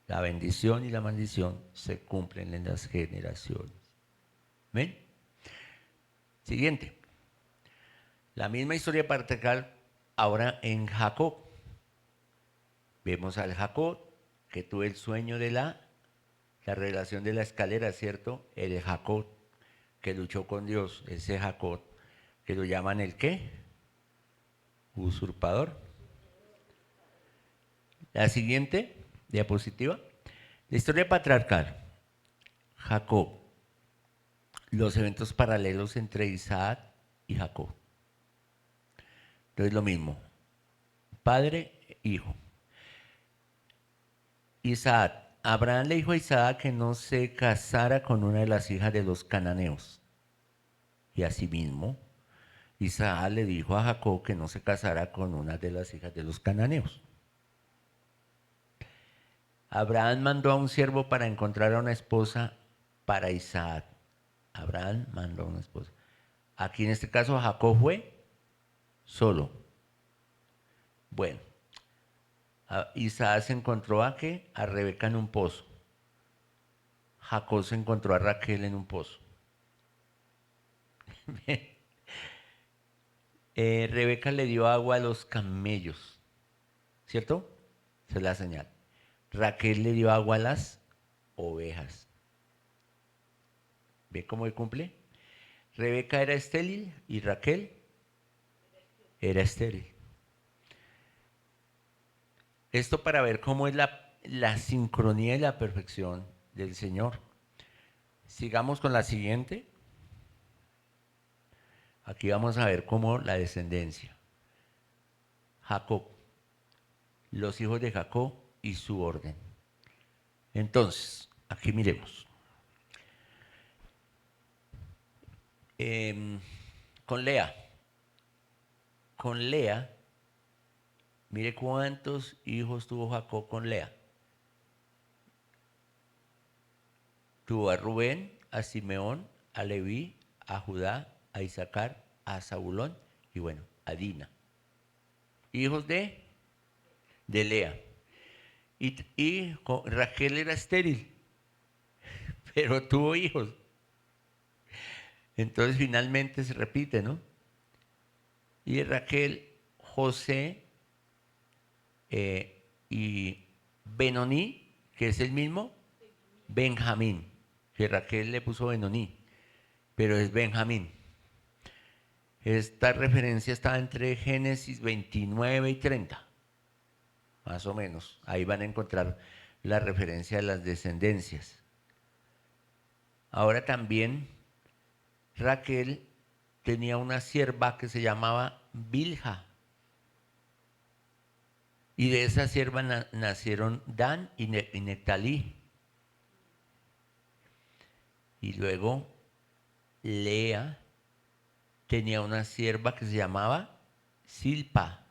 La bendición y la maldición se cumplen en las generaciones. ¿Ven? Siguiente. La misma historia patriarcal ahora en Jacob. Vemos al Jacob que tuvo el sueño de la revelación de la escalera, ¿cierto? El Jacob que luchó con Dios, ese Jacob que lo llaman el ¿qué? Usurpador. La siguiente diapositiva. La historia patriarcal. Jacob. Los eventos paralelos entre Isaac y Jacob. Entonces lo mismo. Padre, hijo. Isaac. Abraham le dijo a Isaac que no se casara con una de las hijas de los cananeos. Y asimismo, Isaac le dijo a Jacob que no se casara con una de las hijas de los cananeos. Abraham mandó a un siervo para encontrar a una esposa para Isaac. Abraham mandó a una esposa. Aquí en este caso Jacob fue solo. Bueno, Isaac se encontró a ¿qué? A Rebeca en un pozo. Jacob se encontró a Raquel en un pozo. Rebeca le dio agua a los camellos, ¿cierto? Esa es la señal. Raquel le dio agua a las ovejas. ¿Ve cómo cumple? Rebeca era estéril y Raquel era estéril. Esto para ver cómo es la sincronía y la perfección del Señor. Sigamos con la siguiente. Aquí vamos a ver cómo la descendencia. Jacob. Los hijos de Jacob y su orden. Entonces, aquí miremos. Con Lea. Con Lea, mire cuántos hijos tuvo Jacob con Lea. Tuvo a Rubén, a Simeón, a Leví, a Judá, a Isaacar, a Zabulón y bueno, a Dina. Hijos de Lea. Y Raquel era estéril, pero tuvo hijos. Entonces finalmente se repite, ¿no? Y Raquel, José y Benoní, que es el mismo, Benjamín, que Raquel le puso Benoní, pero es Benjamín. Esta referencia está entre Génesis 29 y 30, más o menos. Ahí van a encontrar la referencia de las descendencias. Ahora también Raquel tenía una sierva que se llamaba Bilha. Y de esa sierva nacieron Dan y Neftalí. Y luego Lea tenía una sierva que se llamaba Silpa.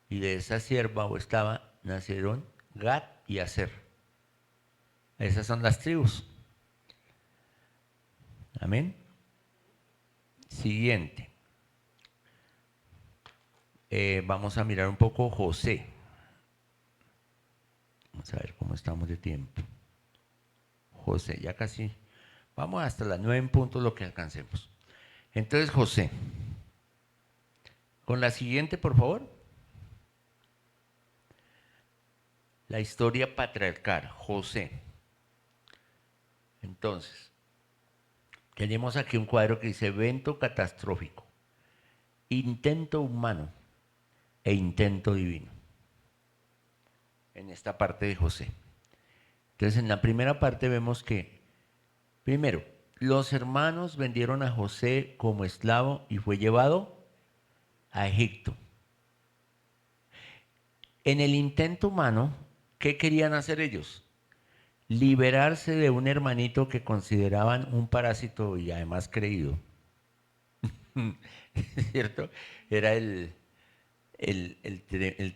Y de esa sierva nacieron Gad y Aser. Esas son las tribus. Amén. Siguiente. Vamos a mirar un poco José. Vamos a ver cómo estamos de tiempo. José, ya casi. Vamos hasta las 9 en punto lo que alcancemos. Entonces José, con la siguiente, por favor. La historia patriarcal, José. Entonces, tenemos aquí un cuadro que dice evento catastrófico, intento humano e intento divino. En esta parte de José. Entonces, en la primera parte vemos que, primero, los hermanos vendieron a José como esclavo y fue llevado a Egipto. En el intento humano, ¿qué querían hacer ellos? Liberarse de un hermanito que consideraban un parásito y además creído. ¿Cierto? Era el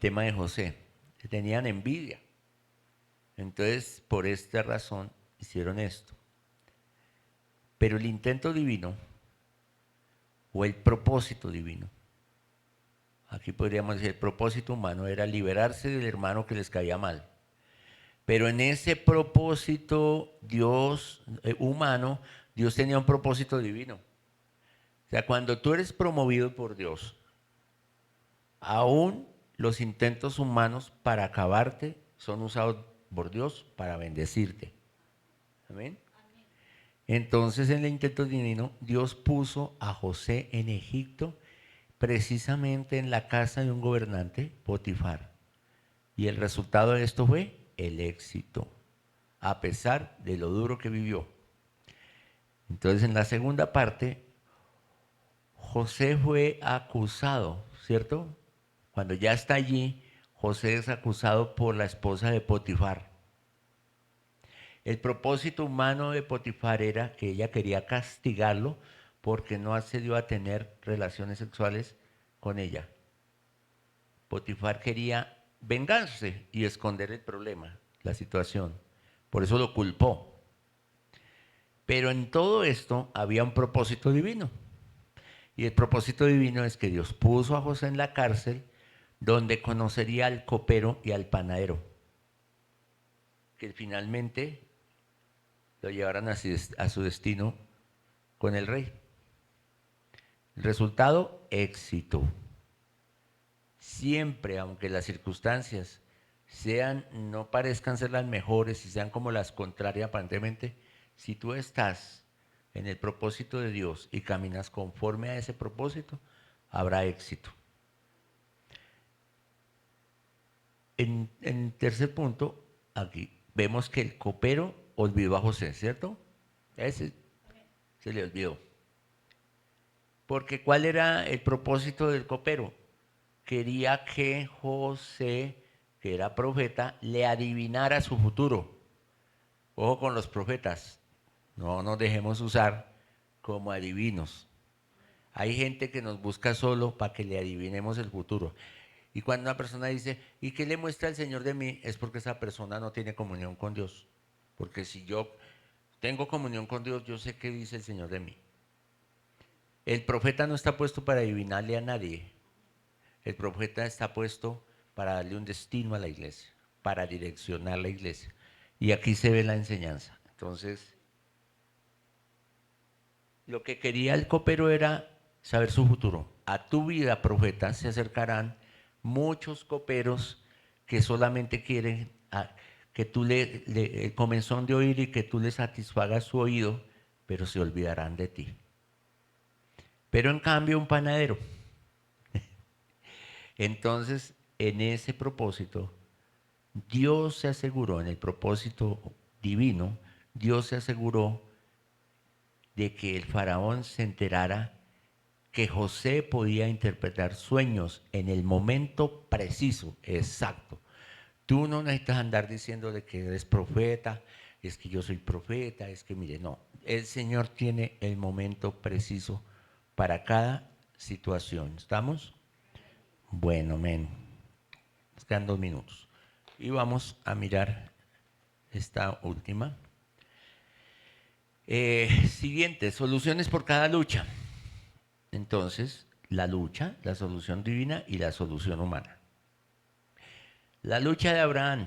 tema de José. Que tenían envidia. Entonces, por esta razón, hicieron esto. Pero el intento divino, o el propósito divino, aquí podríamos decir, el propósito humano era liberarse del hermano que les caía mal. Pero en ese propósito Dios humano, Dios tenía un propósito divino. O sea, cuando tú eres promovido por Dios, aún los intentos humanos para acabarte son usados por Dios para bendecirte. Amén. Entonces, en el intento divino, Dios puso a José en Egipto, precisamente en la casa de un gobernante, Potifar. Y el resultado de esto fue el éxito, a pesar de lo duro que vivió. Entonces, en la segunda parte, José fue acusado, ¿cierto? Cuando ya está allí, José es acusado por la esposa de Potifar. El propósito humano de Potifar era que ella quería castigarlo porque no accedió a tener relaciones sexuales con ella. Potifar quería vengarse y esconder el problema, la situación. Por eso lo culpó. Pero en todo esto había un propósito divino. Y el propósito divino es que Dios puso a José en la cárcel donde conocería al copero y al panadero, que finalmente lo llevaran a su destino con el rey. El resultado, éxito. Siempre, aunque las circunstancias no parezcan ser las mejores y sean como las contrarias aparentemente, si tú estás en el propósito de Dios y caminas conforme a ese propósito, habrá éxito. En tercer punto, aquí vemos que el copero olvidó a José, ¿cierto? Ese se le olvidó. Porque ¿cuál era el propósito del copero? Quería que José, que era profeta, le adivinara su futuro. Ojo con los profetas, no nos dejemos usar como adivinos. Hay gente que nos busca solo para que le adivinemos el futuro. Y cuando una persona dice, ¿y qué le muestra el Señor de mí? Es porque esa persona no tiene comunión con Dios. Porque si yo tengo comunión con Dios, yo sé qué dice el Señor de mí. El profeta no está puesto para adivinarle a nadie. El profeta está puesto para darle un destino a la iglesia, para direccionar la iglesia. Y aquí se ve la enseñanza. Entonces, lo que quería el copero era saber su futuro. A tu vida, profeta, se acercarán muchos coperos que solamente quieren que tú el comenzón de oír y que tú le satisfagas su oído, pero se olvidarán de ti. Pero en cambio un panadero. Entonces, en ese propósito, Dios se aseguró, en el propósito divino, Dios se aseguró de que el faraón se enterara que José podía interpretar sueños en el momento preciso, exacto. Tú no necesitas andar diciéndole que eres profeta, es que yo soy profeta, es que mire, no. El Señor tiene el momento preciso para cada situación. ¿Estamos? Bueno, amén. Nos quedan 2 minutos. Y vamos a mirar esta última. Siguiente, soluciones por cada lucha. Entonces, la lucha, la solución divina y la solución humana. La lucha de Abraham.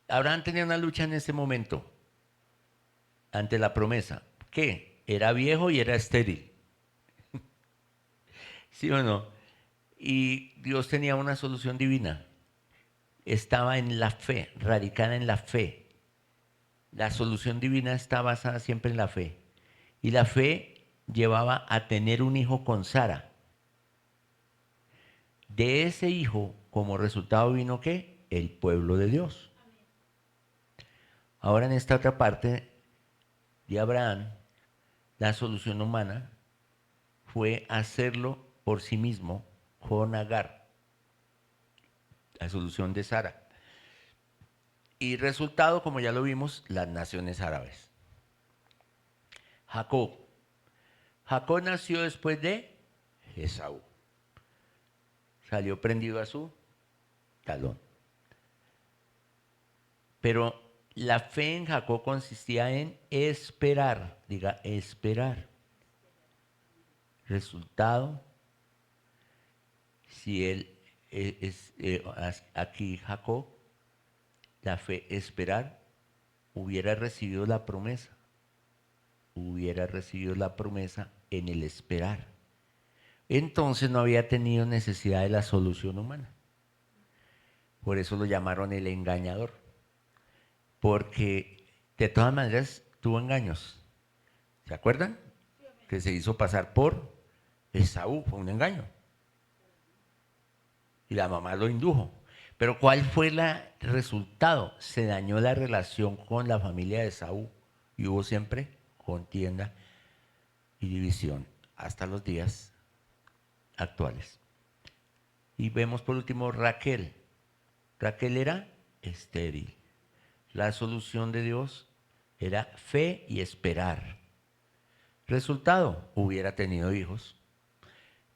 Abraham tenía una lucha en ese momento ante la promesa. ¿Qué? era viejo y era estéril. ¿Sí o no? Y Dios tenía una solución divina. Estaba en la fe, radicada en la fe. La solución divina está basada siempre en la fe. Y la fe llevaba a tener un hijo con Sara. De ese hijo, como resultado vino ¿qué? El pueblo de Dios. Ahora en esta otra parte de Abraham, la solución humana fue hacerlo por sí mismo con Agar, la solución de Sara. Y resultado, como ya lo vimos, las naciones árabes. Jacob. Jacob nació después de Esaú. Salió prendido a su talón. Pero la fe en Jacob consistía en esperar. Diga, esperar. Resultado, si él aquí Jacob, la fe esperar, hubiera recibido la promesa. Hubiera recibido la promesa en el esperar. Entonces no había tenido necesidad de la solución humana. Por eso lo llamaron el engañador. Porque de todas maneras tuvo engaños. ¿Se acuerdan? Que se hizo pasar por Esaú, fue un engaño. Y la mamá lo indujo. Pero ¿cuál fue el resultado? Se dañó la relación con la familia de Esaú y hubo siempre contienda y división hasta los días actuales. Y vemos por último Raquel. Raquel era estéril. La solución de Dios era fe y esperar. Resultado, hubiera tenido hijos.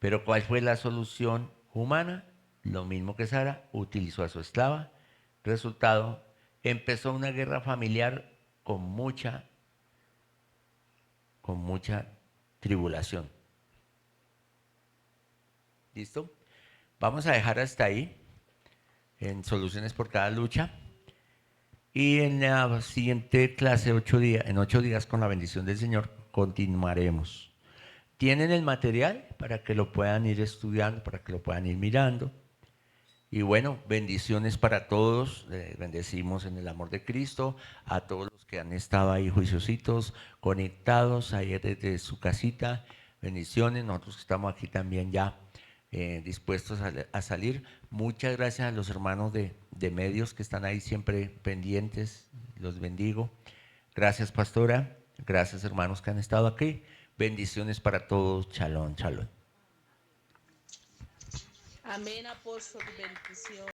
Pero ¿cuál fue la solución humana? Lo mismo que Sara, utilizó a su esclava. Resultado, empezó una guerra familiar con mucha tribulación. ¿Listo? Vamos a dejar hasta ahí en Soluciones por cada lucha. Y en la siguiente clase, en 8 días, con la bendición del Señor, continuaremos. Tienen el material para que lo puedan ir estudiando, para que lo puedan ir mirando. Y bueno, bendiciones para todos. Bendecimos en el amor de Cristo a todos los que han estado ahí juiciositos, conectados ahí desde su casita. Bendiciones. Nosotros que estamos aquí también ya dispuestos a salir. Muchas gracias a los hermanos de medios que están ahí siempre pendientes. Los bendigo. Gracias, pastora. Gracias, hermanos que han estado aquí. Bendiciones para todos. Shalom, shalom. Amén, apóstol, bendición.